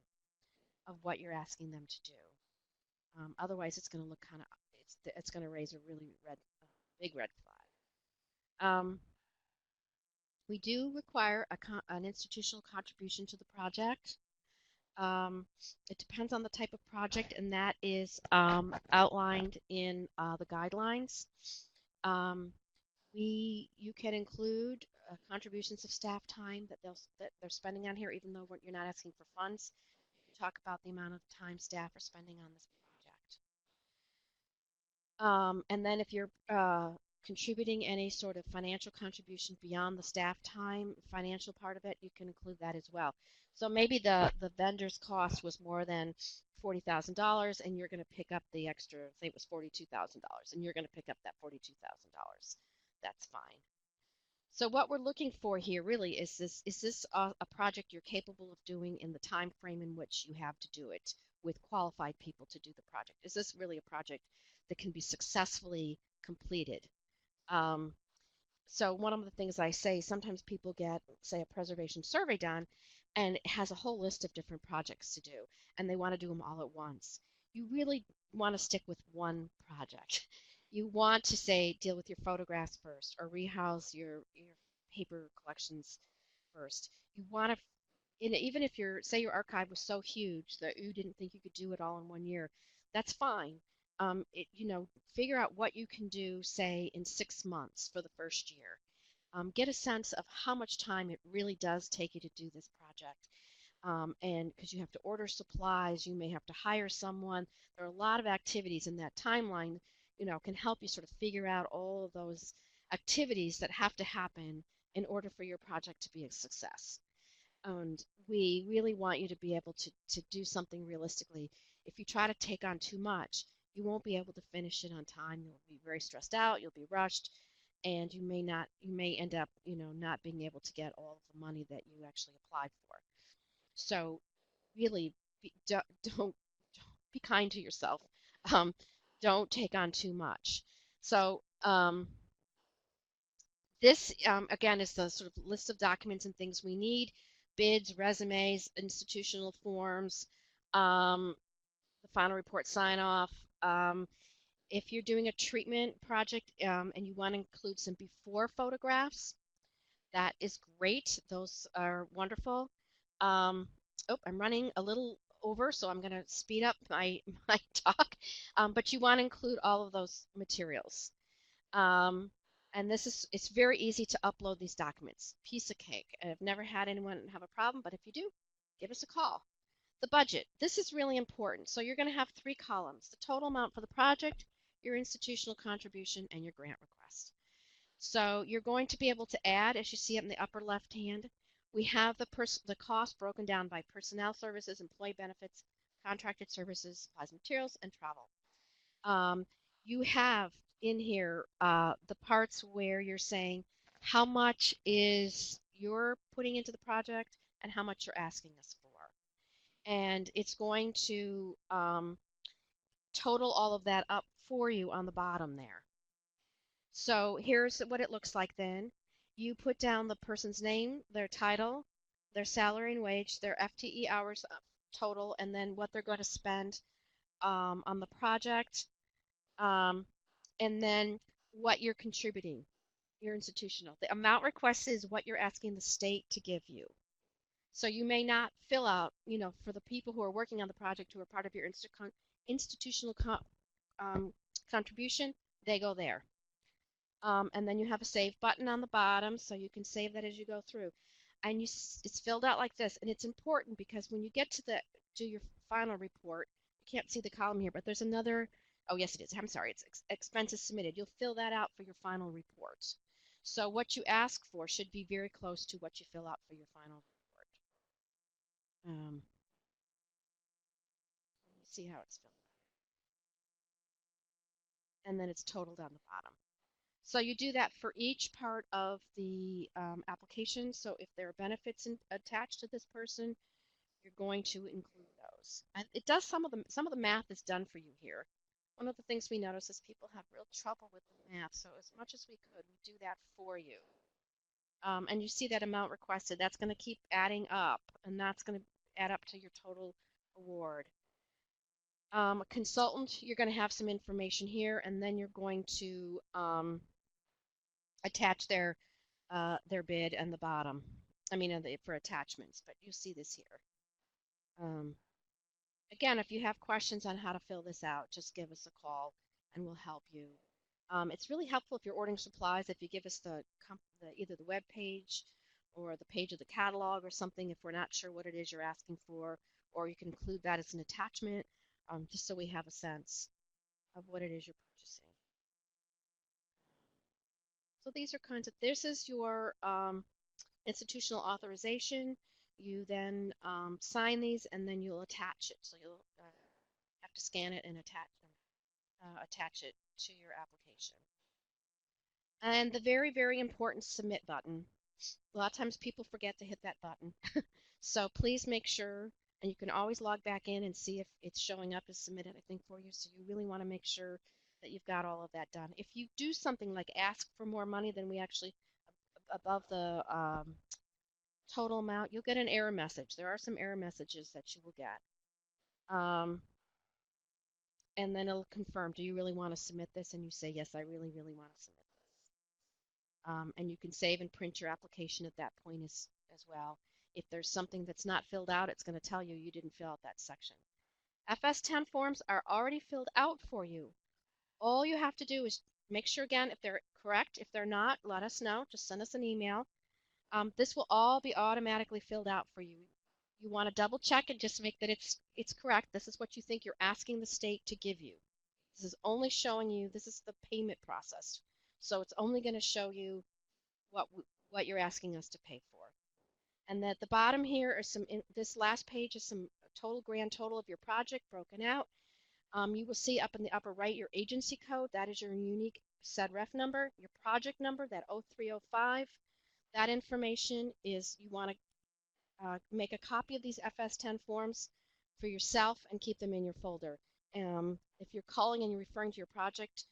Speaker 1: of what you're asking them to do. Otherwise, it's going to look it's going to raise a really big red flag. We do require an institutional contribution to the project. It depends on the type of project, and that is outlined in the guidelines. You can include contributions of staff time that they're spending on here, even though you're not asking for funds. You talk about the amount of time staff are spending on this project. And then if you're contributing any sort of financial contribution beyond the staff time, financial part of it, you can include that as well. So maybe the vendor's cost was more than $40,000, and you're going to pick up the extra, say it was $42,000, and you're going to pick up that $42,000. That's fine. So what we're looking for here really is this a project you're capable of doing in the time frame in which you have to do it with qualified people to do the project? Is this really a project that can be successfully completed? So one of the things I say, sometimes people get, say, a preservation survey done, and it has a whole list of different projects to do, and they want to do them all at once. You really want to stick with one project. You want to, say, deal with your photographs first, or rehouse your paper collections first. You want to, even if say your archive was so huge that you didn't think you could do it all in 1 year, that's fine. Figure out what you can do, say, in 6 months for the first year. Get a sense of how much time it really does take you to do this project. and because you have to order supplies, you may have to hire someone. There are a lot of activities in that timeline, can help you sort of figure out all of those activities that have to happen in order for your project to be a success. And we really want you to be able to do something realistically. If you try to take on too much, you won't be able to finish it on time. You'll be very stressed out, you'll be rushed, and you may end up, not being able to get all of the money that you actually applied for. So really don't be kind to yourself. Um, don't take on too much. So this, again, is the sort of list of documents and things we need: bids, resumes, institutional forms, um, the final report sign off. If you're doing a treatment project and you want to include some before photographs, that is great. Those are wonderful. Um, oh, I'm running a little over, so I'm going to speed up my talk. But you want to include all of those materials. Um, and it's very easy to upload these documents. Piece of cake. I've never had anyone have a problem, but if you do, give us a call. The budget. This is really important. So you're going to have 3 columns: the total amount for the project, your institutional contribution, and your grant request. So you're going to be able to add, as you see it in the upper left hand, we have the cost broken down by personnel services, employee benefits, contracted services, supplies, materials, and travel. You have in here the parts where you're saying how much is you're putting into the project and how much you're asking us for. And it's going to total all of that up for you on the bottom there. So here's what it looks like then. You put down the person's name, their title, their salary and wage, their FTE hours total, and then what they're going to spend on the project, and then what you're contributing, your institutional. The amount requested is what you're asking the state to give you. So you may not fill out, for the people who are working on the project who are part of your institutional contribution, they go there. And then you have a save button on the bottom, so you can save that as you go through. And it's filled out like this, and it's important because when you get to do your final report, you can't see the column here, but there's another. Oh yes, it is. I'm sorry. It's expenses submitted. You'll fill that out for your final report. So what you ask for should be very close to what you fill out for your final report. Let me see how it's filled out. And then it's totaled on the bottom. So you do that for each part of the application. So if there are benefits attached to this person, you're going to include those. And it does some of the math is done for you here. One of the things we notice is people have real trouble with the math. So as much as we could, we do that for you. And you see that amount requested. That's going to keep adding up, and that's going to add up to your total award. A consultant, you're going to have some information here, and then you're going to attach their bid and the bottom. I mean, for attachments, but you see this here. Again, if you have questions on how to fill this out, just give us a call and we'll help you. It's really helpful if you're ordering supplies, if you give us either the web page or the page of the catalog or something if we're not sure what it is you're asking for, or you can include that as an attachment, just so we have a sense of what it is you're purchasing. So these are this is your institutional authorization. You then sign these and then you'll attach it. So you'll have to scan it and attach it to your application. And the very, very important submit button. A lot of times people forget to hit that button. So please make sure, and you can always log back in and see if it's showing up as submitted, I think, for you. So you really want to make sure that you've got all of that done. If you do something like ask for more money than we actually, above the total amount, you'll get an error message. There are some error messages that you will get. And then it'll confirm, do you really want to submit this? And you say, yes, I really, really want to submit this. And you can save and print your application at that point as well. If there's something that's not filled out, it's going to tell you didn't fill out that section. FS10 forms are already filled out for you. All you have to do is make sure, again, if they're correct. If they're not, let us know. Just send us an email. This will all be automatically filled out for you. You want to double check and just make that it's correct. This is what you think you're asking the state to give you. This is only showing you, this is the payment process. So it's only going to show you what what you're asking us to pay for. And at the bottom here are this last page is some total grand total of your project broken out. You will see up in the upper right your agency code. That is your unique SEDREF number. Your project number, that 0305. That information is, you want to make a copy of these FS10 forms for yourself and keep them in your folder. If you're calling and you're referring to your project,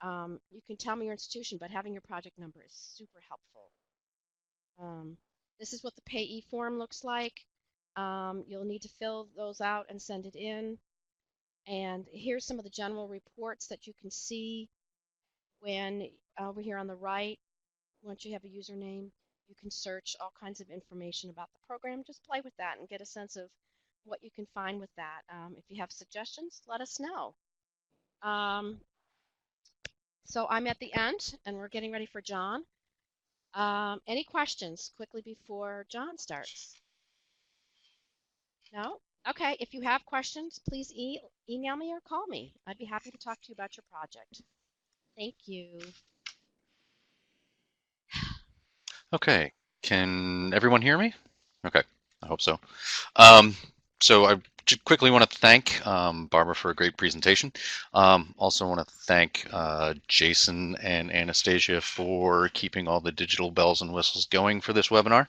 Speaker 1: you can tell me your institution, but having your project number is super helpful. This is what the payee form looks like. You'll need to fill those out and send it in. And here's some of the general reports that you can see when over here on the right. Once you have a username, you can search all kinds of information about the program. Just play with that and get a sense of what you can find with that. If you have suggestions, let us know. So I'm at the end, and we're getting ready for John. Any questions quickly before John starts? No? Okay, if you have questions, please email me or call me. I'd be happy to talk to you about your project. Thank you.
Speaker 2: Okay, can everyone hear me? Okay, I hope so. So I quickly want to thank Barbara for a great presentation. Also want to thank Jason and Anastasia for keeping all the digital bells and whistles going for this webinar.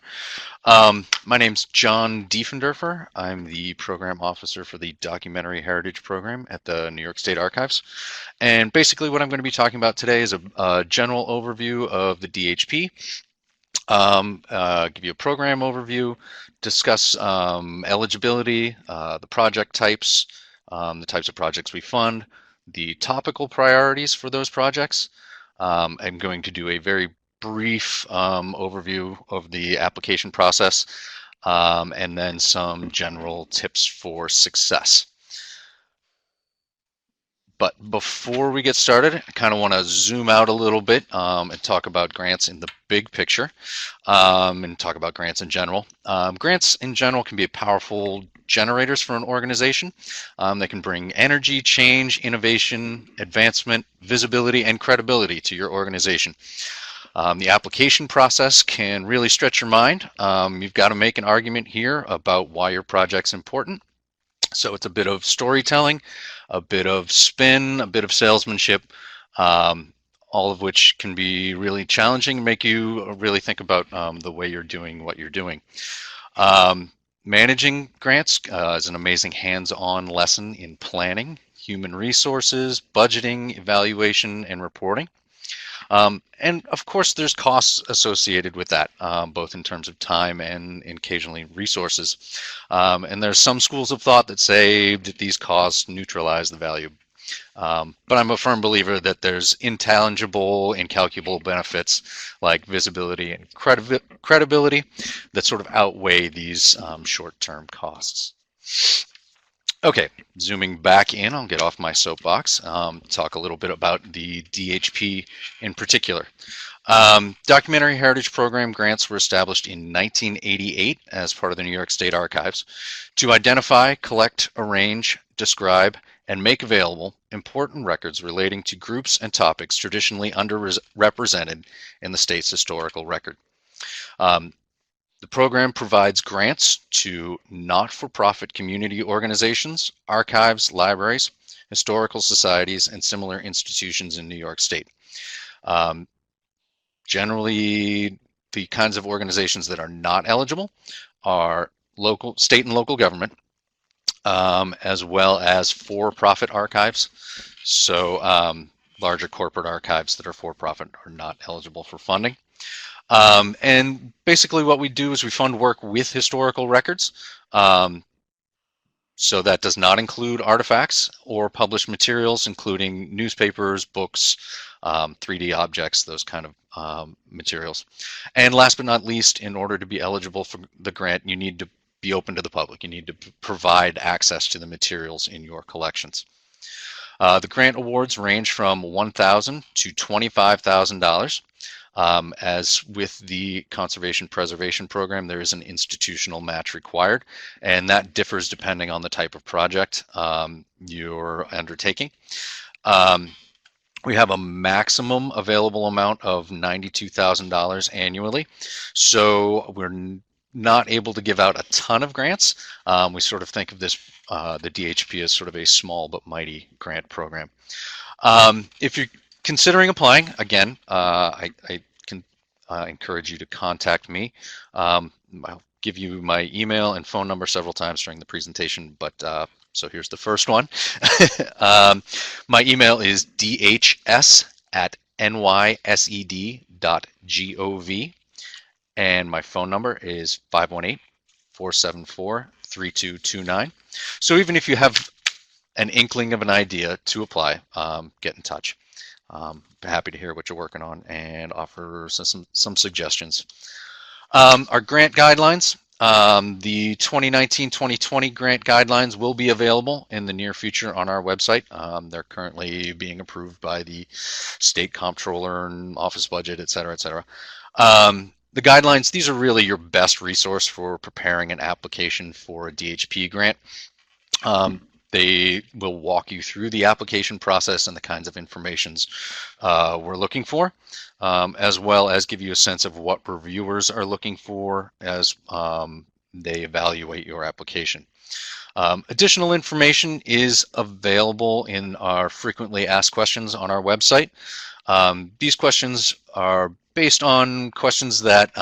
Speaker 2: My name's John Diefenderfer. I'm the program officer for the Documentary Heritage Program at the New York State Archives. And basically what I'm going to be talking about today is a general overview of the DHP. Give you a program overview, discuss eligibility, the project types, the types of projects we fund, the topical priorities for those projects. I'm going to do a very brief overview of the application process, and then some general tips for success. But before we get started, I kind of want to zoom out a little bit and talk about grants in the big picture, and talk about grants in general. Grants in general can be powerful generators for an organization. They can bring energy, change, innovation, advancement, visibility, and credibility to your organization. The application process can really stretch your mind. You've got to make an argument here about why your project's important. So it's a bit of storytelling, a bit of spin, a bit of salesmanship, all of which can be really challenging and make you really think about the way you're doing what you're doing. Managing grants is an amazing hands-on lesson in planning, human resources, budgeting, evaluation, and reporting. And of course, there's costs associated with that, both in terms of time and occasionally resources. And there's some schools of thought that say that these costs neutralize the value. But I'm a firm believer that there's intangible, incalculable benefits like visibility and credibility that sort of outweigh these short-term costs. Okay, zooming back in, I'll get off my soapbox, talk a little bit about the DHP in particular. Documentary Heritage Program grants were established in 1988 as part of the New York State Archives to identify, collect, arrange, describe, and make available important records relating to groups and topics traditionally underrepresented in the state's historical record. The program provides grants to not-for-profit community organizations, archives, libraries, historical societies, and similar institutions in New York State. Generally, the kinds of organizations that are not eligible are local, state and local government, as well as for-profit archives. So larger corporate archives that are for-profit are not eligible for funding. And basically what we do is we fund work with historical records. So that does not include artifacts or published materials, including newspapers, books, 3D objects, those kind of materials. And last but not least, in order to be eligible for the grant, you need to be open to the public. You need to provide access to the materials in your collections. The grant awards range from $1,000 to $25,000. As with the Conservation Preservation Program, there is an institutional match required, and that differs depending on the type of project you're undertaking. Um, we have a maximum available amount of $92,000 annually, so we're not able to give out a ton of grants. We sort of think of this, the DHP, as sort of a small but mighty grant program. If you're considering applying, again, I can encourage you to contact me. I'll give you my email and phone number several times during the presentation, but so here's the first one. My email is dhs@nysed.gov, and my phone number is 518-474-3229. So even if you have an inkling of an idea to apply, get in touch. Happy to hear what you're working on and offer some suggestions. Our grant guidelines. The 2019-2020 grant guidelines will be available in the near future on our website. They're currently being approved by the state comptroller and office budget, et cetera, et cetera. The guidelines, these are really your best resource for preparing an application for a DHP grant. They will walk you through the application process and the kinds of informations we're looking for, as well as give you a sense of what reviewers are looking for as they evaluate your application. Additional information is available in our frequently asked questions on our website. These questions are based on questions that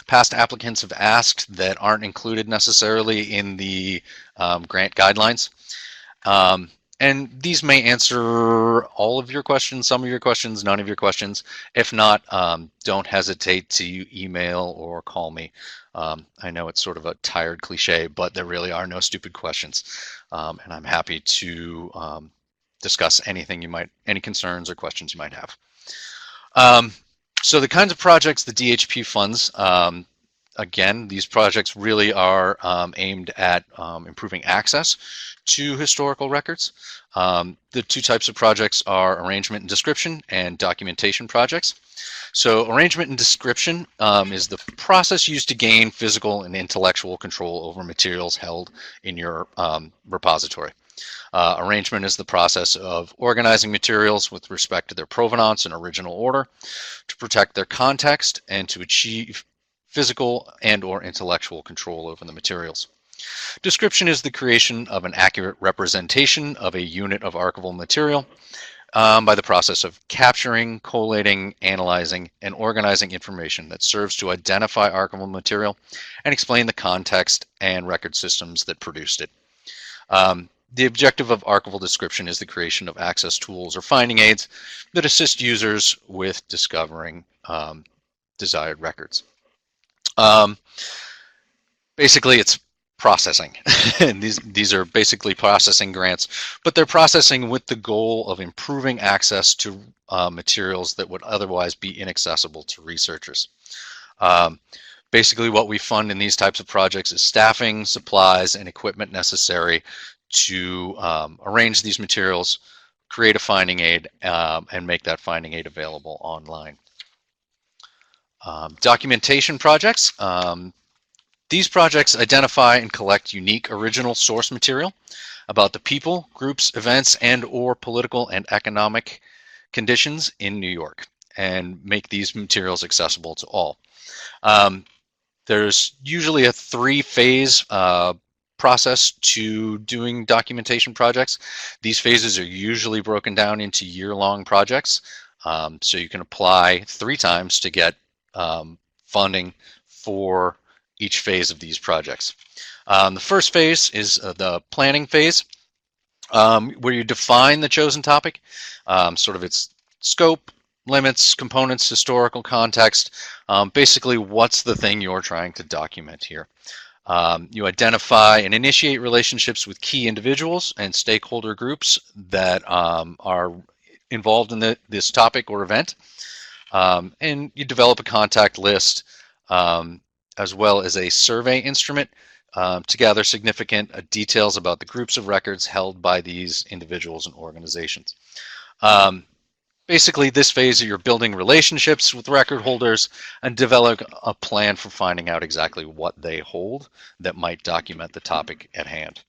Speaker 2: past applicants have asked that aren't included necessarily in the grant guidelines. And these may answer all of your questions, some of your questions, none of your questions. If not, don't hesitate to email or call me. I know it's sort of a tired cliche, but there really are no stupid questions. And I'm happy to discuss anything any concerns or questions you might have. So the kinds of projects the DHP funds, again, these projects really are aimed at improving access to historical records. The two types of projects are arrangement and description and documentation projects. So arrangement and description is the process used to gain physical and intellectual control over materials held in your repository. Arrangement is the process of organizing materials with respect to their provenance and original order to protect their context and to achieve physical and/or intellectual control over the materials. Description is the creation of an accurate representation of a unit of archival material by the process of capturing, collating, analyzing, and organizing information that serves to identify archival material and explain the context and record systems that produced it. The objective of archival description is the creation of access tools or finding aids that assist users with discovering desired records. Basically, it's processing. And these are basically processing grants, but they're processing with the goal of improving access to materials that would otherwise be inaccessible to researchers. Basically, what we fund in these types of projects is staffing, supplies, and equipment necessary to arrange these materials, create a finding aid, and make that finding aid available online. Documentation projects. These projects identify and collect unique original source material about the people, groups, events, and/or political and economic conditions in New York and make these materials accessible to all. There's usually a three-phase process to doing documentation projects. These phases are usually broken down into year-long projects, so you can apply 3 times to get funding for each phase of these projects. The first phase is the planning phase, where you define the chosen topic, sort of its scope, limits, components, historical context, basically what's the thing you're trying to document here. You identify and initiate relationships with key individuals and stakeholder groups that are involved in this topic or event, and you develop a contact list as well as a survey instrument to gather significant details about the groups of records held by these individuals and organizations. Basically, this phase you're building relationships with record holders and develop a plan for finding out exactly what they hold that might document the topic at hand.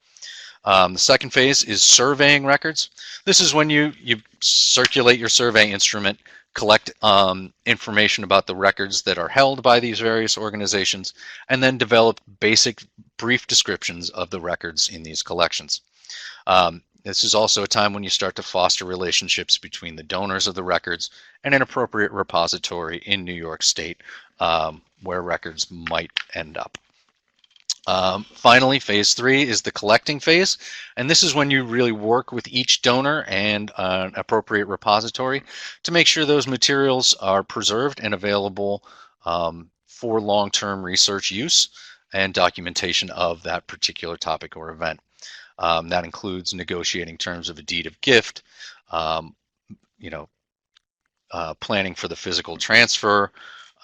Speaker 2: The second phase is surveying records. This is when you circulate your survey instrument, collect information about the records that are held by these various organizations, and then develop basic brief descriptions of the records in these collections. This is also a time when you start to foster relationships between the donors of the records and an appropriate repository in New York State where records might end up. Finally, phase 3 is the collecting phase, and this is when you really work with each donor and an appropriate repository to make sure those materials are preserved and available for long-term research use and documentation of that particular topic or event. That includes negotiating terms of a deed of gift, planning for the physical transfer,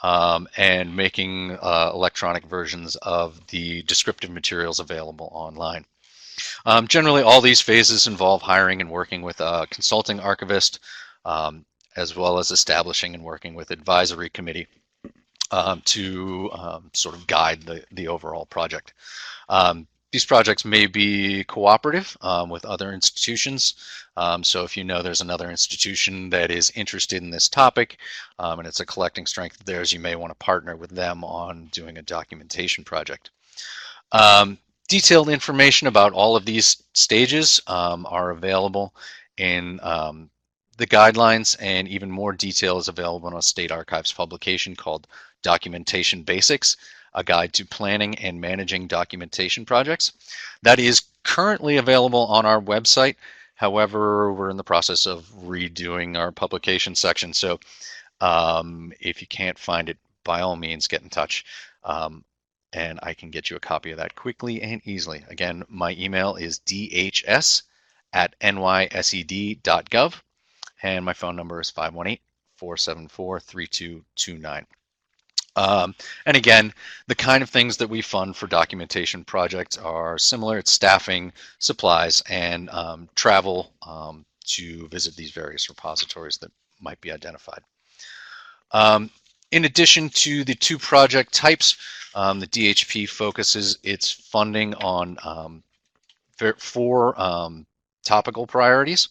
Speaker 2: and making electronic versions of the descriptive materials available online. Generally, all these phases involve hiring and working with a consulting archivist, as well as establishing and working with advisory committee to sort of guide the overall project. These projects may be cooperative with other institutions. So if you know there's another institution that is interested in this topic and it's a collecting strength of theirs, you may want to partner with them on doing a documentation project. Detailed information about all of these stages are available in the guidelines, and even more detail is available in a state archives publication called Documentation Basics, a guide to planning and managing documentation projects. That is currently available on our website. However, we're in the process of redoing our publication section. So if you can't find it, by all means, get in touch. And I can get you a copy of that quickly and easily. Again, my email is dhs@nysed.gov, and my phone number is 518-474-3229. And again, the kind of things that we fund for documentation projects are similar. It's staffing, supplies, and travel to visit these various repositories that might be identified. In addition to the two project types, the DHP focuses its funding on four topical priorities.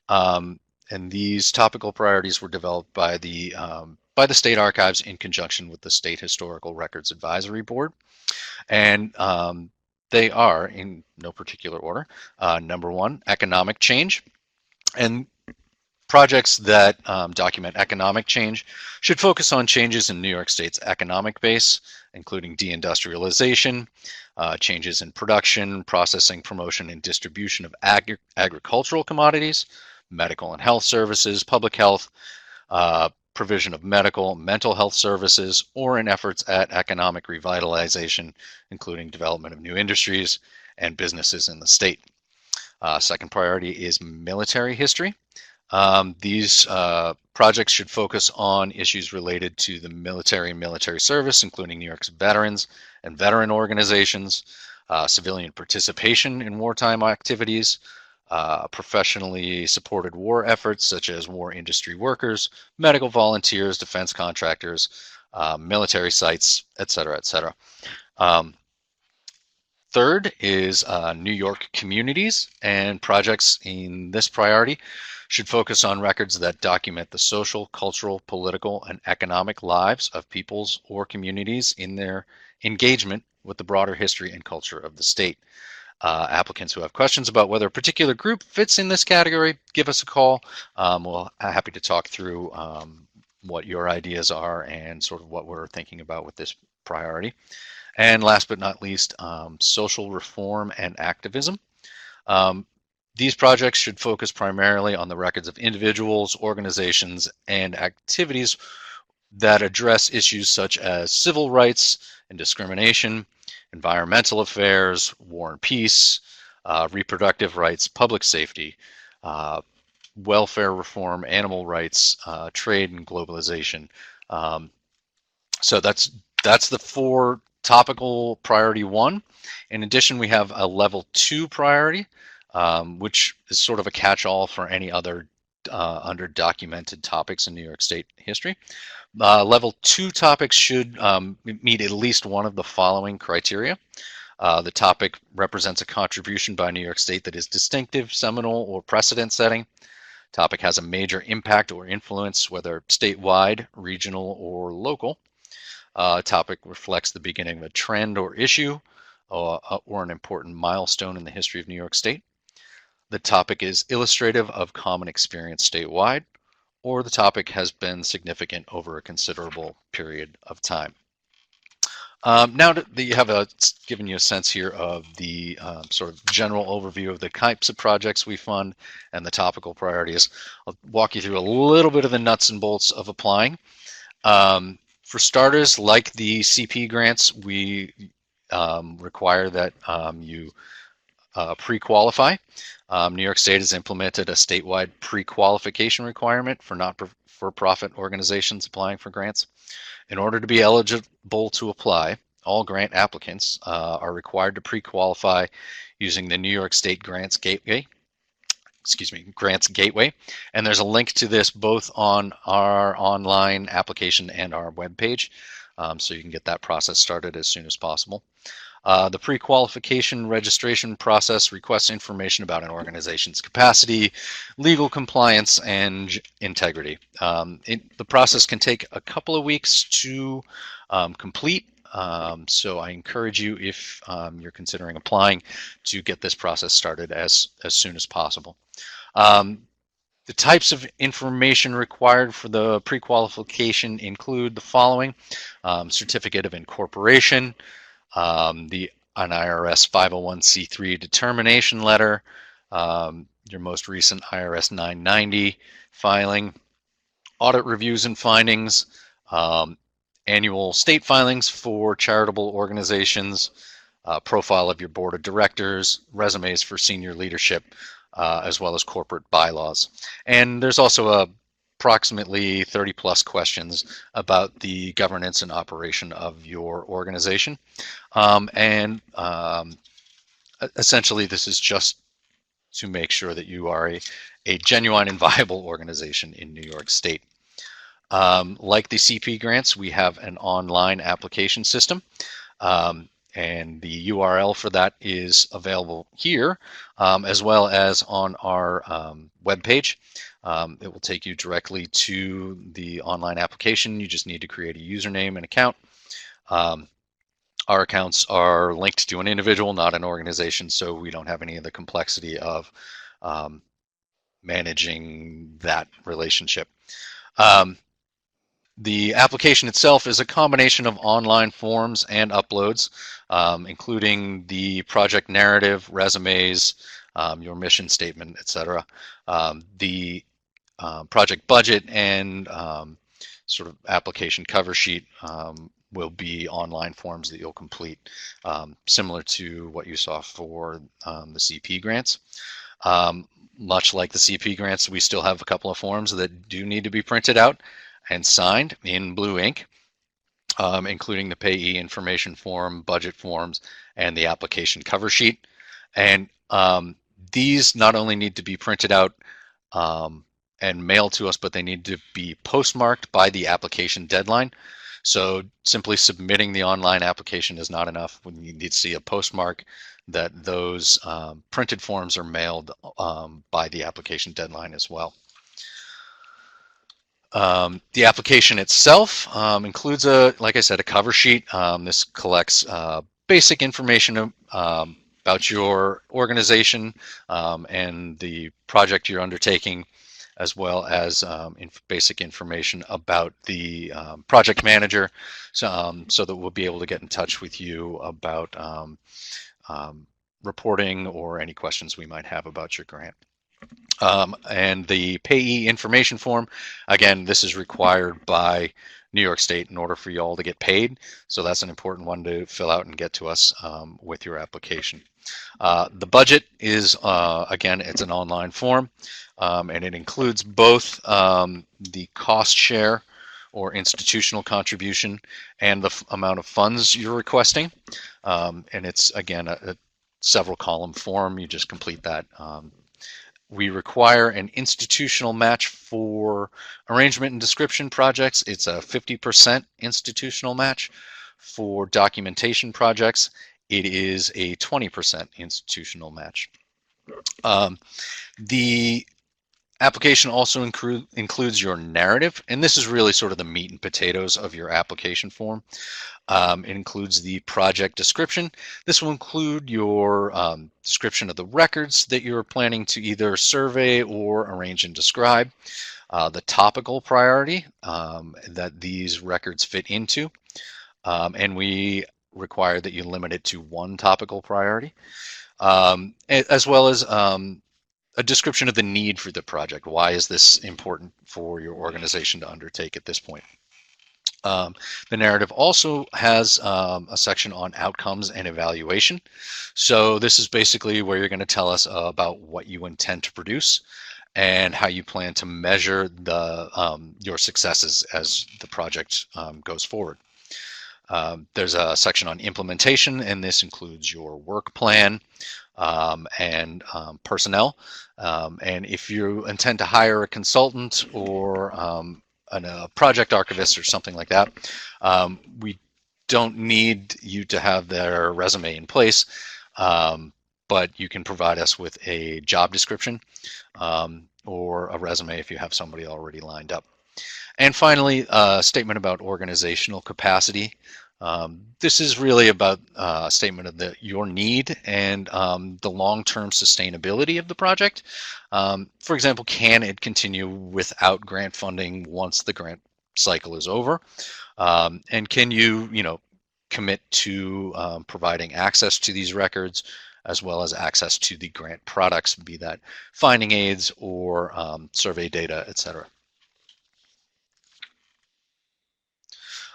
Speaker 2: And these topical priorities were developed by the State Archives in conjunction with the State Historical Records Advisory Board. And they are, in no particular order, number one, economic change. And projects that document economic change should focus on changes in New York State's economic base, including deindustrialization, changes in production, processing, promotion, and distribution of agricultural commodities, medical and health services, public health, provision of medical, mental health services, or in efforts at economic revitalization, including development of new industries and businesses in the state. Second priority is military history. These projects should focus on issues related to the military and military service, including New York's veterans and veteran organizations, civilian participation in wartime activities, professionally supported war efforts such as war industry workers, medical volunteers, defense contractors, military sites, etc., etc. Third is New York communities, and projects in this priority should focus on records that document the social, cultural, political, and economic lives of peoples or communities in their engagement with the broader history and culture of the state. Applicants who have questions about whether a particular group fits in this category, give us a call. We're happy to talk through what your ideas are and sort of what we're thinking about with this priority. And last but not least, social reform and activism. These projects should focus primarily on the records of individuals, organizations, and activities that address issues such as civil rights and discrimination, environmental affairs, war and peace, reproductive rights, public safety, welfare reform, animal rights, trade and globalization. So that's the four topical priority one. In addition, we have a level 2 priority, which is sort of a catch-all for any other under documented topics in New York State history. Level 2 topics should meet at least one of the following criteria. The topic represents a contribution by New York State that is distinctive, seminal, or precedent-setting. Topic has a major impact or influence, whether statewide, regional, or local. Topic reflects the beginning of a trend or issue, or an important milestone in the history of New York State. The topic is illustrative of common experience statewide, or the topic has been significant over a considerable period of time. Now that you have given you a sense here of the sort of general overview of the types of projects we fund and the topical priorities, I'll walk you through a little bit of the nuts and bolts of applying. For starters, like the CP grants, we require that you pre-qualify. New York State has implemented a statewide pre-qualification requirement for not-for-profit organizations applying for grants. In order to be eligible to apply, all grant applicants are required to pre-qualify using the New York State Grants Gateway. Grants Gateway, and there's a link to this both on our online application and our webpage, so you can get that process started as soon as possible. The pre-qualification registration process requests information about an organization's capacity, legal compliance, and integrity. The process can take a couple of weeks to complete, so I encourage you, if you're considering applying, to get this process started as soon as possible. The types of information required for the pre-qualification include the following: certificate of incorporation, an IRS 501c3 determination letter, your most recent IRS 990 filing, audit reviews and findings, annual state filings for charitable organizations, profile of your board of directors, resumes for senior leadership, as well as corporate bylaws. And there's also approximately 30 plus questions about the governance and operation of your organization. Essentially, this is just to make sure that you are a genuine and viable organization in New York State. Like the CP grants, we have an online application system. And the URL for that is available here, as well as on our webpage. It will take you directly to the online application. You just need to create a username and account. Our accounts are linked to an individual, not an organization, so we don't have any of the complexity of managing that relationship. The application itself is a combination of online forms and uploads, including the project narrative, resumes, your mission statement, etc. The project budget and sort of application cover sheet will be online forms that you'll complete, similar to what you saw for the CP grants. Much like the CP grants, we still have a couple of forms that do need to be printed out and signed in blue ink, including the payee information form, budget forms, and the application cover sheet. And these not only need to be printed out and mailed to us, but they need to be postmarked by the application deadline. So simply submitting the online application is not enough. We need to see a postmark that those printed forms are mailed by the application deadline as well. The application itself includes like I said, a cover sheet. This collects basic information about your organization and the project you're undertaking, as well as basic information about the project manager, so that we'll be able to get in touch with you about reporting or any questions we might have about your grant. And the payee information form, again, this is required by New York State in order for you all to get paid. So that's an important one to fill out and get to us with your application. The budget is, again, it's an online form, and it includes both the cost share or institutional contribution and the amount of funds you're requesting. And it's, again, a several column form. You just complete that We require an institutional match for arrangement and description projects. It's a 50% institutional match. For documentation projects, it is a 20% institutional match. The application also includes your narrative, and this is really sort of the meat and potatoes of your application form. It includes the project description. This will include your description of the records that you're planning to either survey or arrange and describe, the topical priority that these records fit into, and we require that you limit it to one topical priority, as well as a description of the need for the project. Why is this important for your organization to undertake at this point? The narrative also has a section on outcomes and evaluation. So this is basically where you're going to tell us about what you intend to produce and how you plan to measure your successes as the project goes forward. There's a section on implementation, and this includes your work plan and personnel. And if you intend to hire a consultant or a project archivist or something like that, we don't need you to have their resume in place, but you can provide us with a job description or a resume if you have somebody already lined up. And finally, a statement about organizational capacity. This is really about a statement of your need and the long-term sustainability of the project. For example, can it continue without grant funding once the grant cycle is over? And can you commit to providing access to these records as well as access to the grant products, be that finding aids or survey data, etc.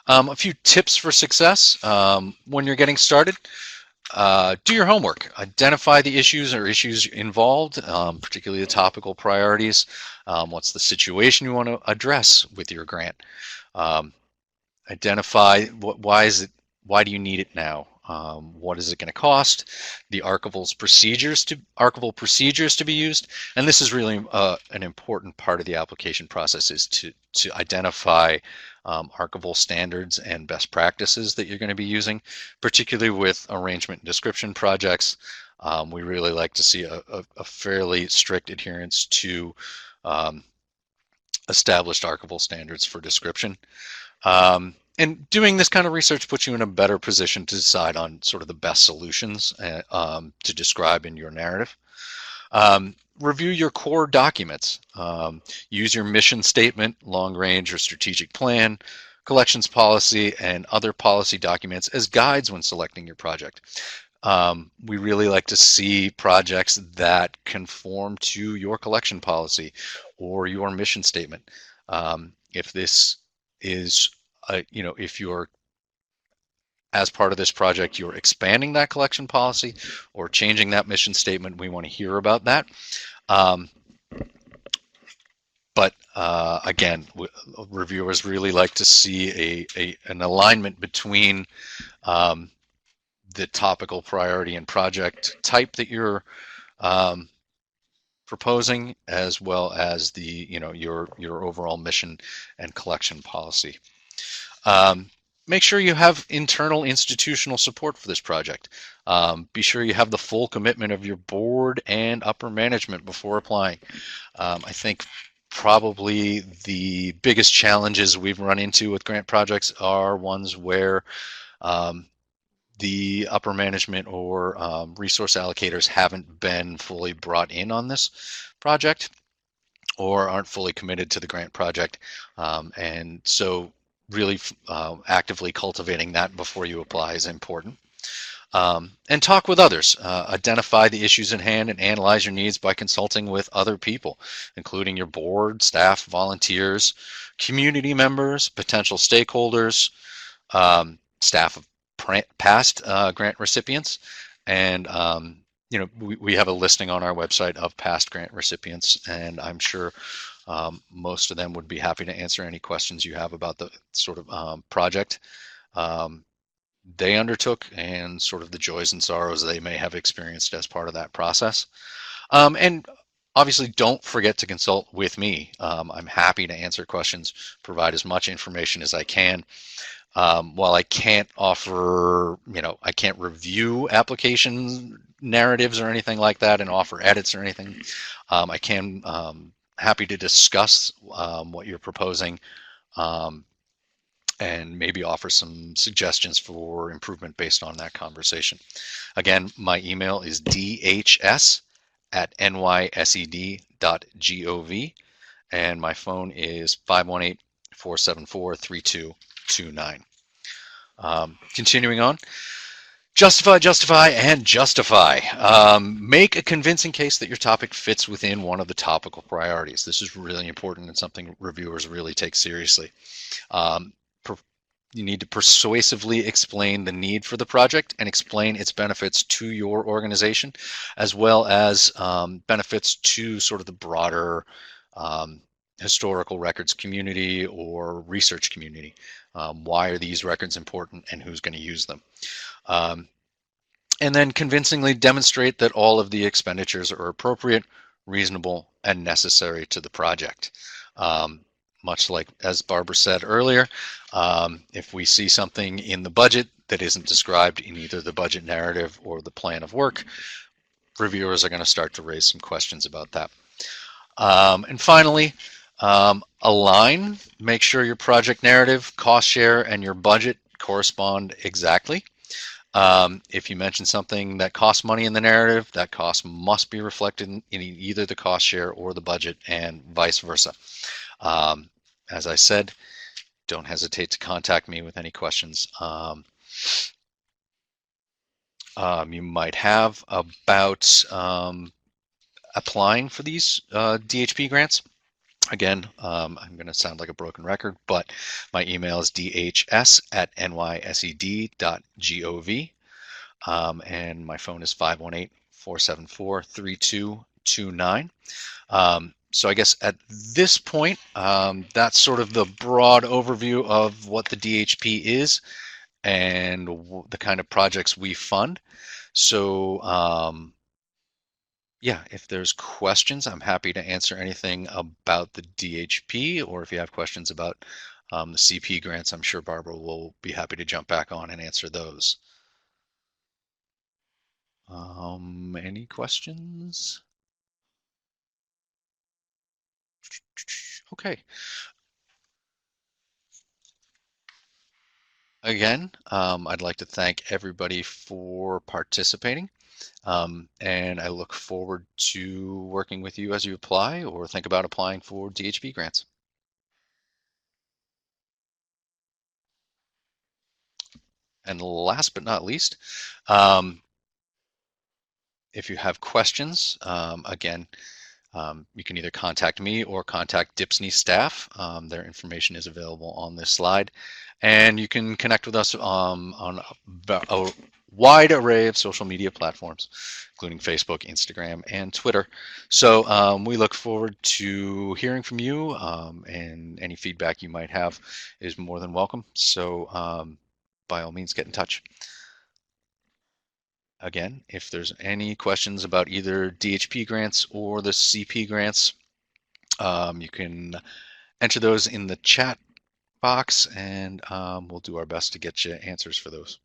Speaker 2: A few tips for success when you're getting started. Do your homework. Identify the issues or issues involved, particularly the topical priorities. What's the situation you want to address with your grant? Identify why do you need it now? What is it going to cost? The archival procedures to be used, and this is really an important part of the application process, is to identify archival standards and best practices that you're going to be using, particularly with arrangement and description projects. We really like to see a fairly strict adherence to established archival standards for description. And doing this kind of research puts you in a better position to decide on sort of the best solutions to describe in your narrative. Review your core documents. Use your mission statement, long range or strategic plan, collections policy, and other policy documents as guides when selecting your project. We really like to see projects that conform to your collection policy or your mission statement. If this is if you're, as part of this project, you're expanding that collection policy or changing that mission statement, we want to hear about that. But again, reviewers really like to see an alignment between the topical priority and project type that you're proposing, as well as your overall mission and collection policy. Make sure you have internal institutional support for this project. Be sure you have the full commitment of your board and upper management before applying. I think probably the biggest challenges we've run into with grant projects are ones where the upper management or resource allocators haven't been fully brought in on this project or aren't fully committed to the grant project. And so really actively cultivating that before you apply is important. And talk with others. Identify the issues at hand and analyze your needs by consulting with other people, including your board, staff, volunteers, community members, potential stakeholders, staff of past grant recipients, and we have a listing on our website of past grant recipients, and I'm sure most of them would be happy to answer any questions you have about the sort of project they undertook and sort of the joys and sorrows they may have experienced as part of that process. And Obviously, don't forget to consult with me. I'm happy to answer questions, provide as much information as I can. While I can't offer, I can't review application narratives or anything like that and offer edits or anything, I can happy to discuss what you're proposing, um, and maybe offer some suggestions for improvement based on that conversation. Again, my email is dhs@nysed.gov, and my phone is 518-474-3229. Continuing on, justify, and justify. Make a convincing case that your topic fits within one of the topical priorities. This is really important and something reviewers really take seriously. Um, you need to persuasively explain the need for the project and explain its benefits to your organization, as well as benefits to sort of the broader um, historical records community or research community. Why are these records important and who's going to use them? Um, and then convincingly demonstrate that all of the expenditures are appropriate, reasonable, and necessary to the project. Much like as Barbara said earlier, if we see something in the budget that isn't described in either the budget narrative or the plan of work, reviewers are going to start to raise some questions about that. And finally, align. Make sure your project narrative, cost share, and your budget correspond exactly. If you mention something that costs money in the narrative, that cost must be reflected in either the cost share or the budget, and vice versa. As I said, don't hesitate to contact me with any questions you might have about applying for these DHP grants. Again, I'm going to sound like a broken record, but my email is dhs@nysed.gov, and my phone is 518-474-3229. So I guess at this point, that's sort of the broad overview of what the DHP is and the kind of projects we fund. So yeah, if there's questions, I'm happy to answer anything about the DHP, or if you have questions about the CP grants, I'm sure Barbara will be happy to jump back on and answer those. Any questions? Okay. Again, I'd like to thank everybody for participating, and I look forward to working with you as you apply or think about applying for DHP grants. And last but not least, if you have questions, again, you can either contact me or contact DHPSNY staff. Their information is available on this slide. And you can connect with us on a wide array of social media platforms, including Facebook, Instagram, and Twitter. So we look forward to hearing from you, and any feedback you might have is more than welcome. So by all means, get in touch. Again, if there's any questions about either DHP grants or the CP grants, you can enter those in the chat box, and we'll do our best to get you answers for those.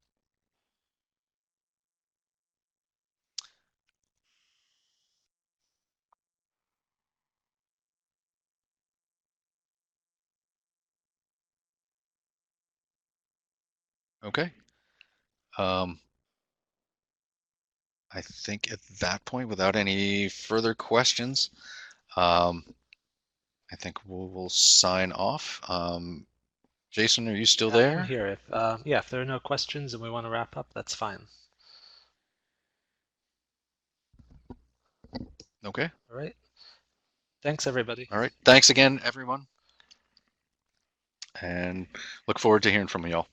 Speaker 2: Okay. I think at that point, without any further questions, I think we'll sign off. Jason, are you still there?
Speaker 3: I'm here. If there are no questions and we want to wrap up, that's fine.
Speaker 2: Okay.
Speaker 3: All right. Thanks, everybody.
Speaker 2: All right. Thanks again, everyone. And look forward to hearing from you all.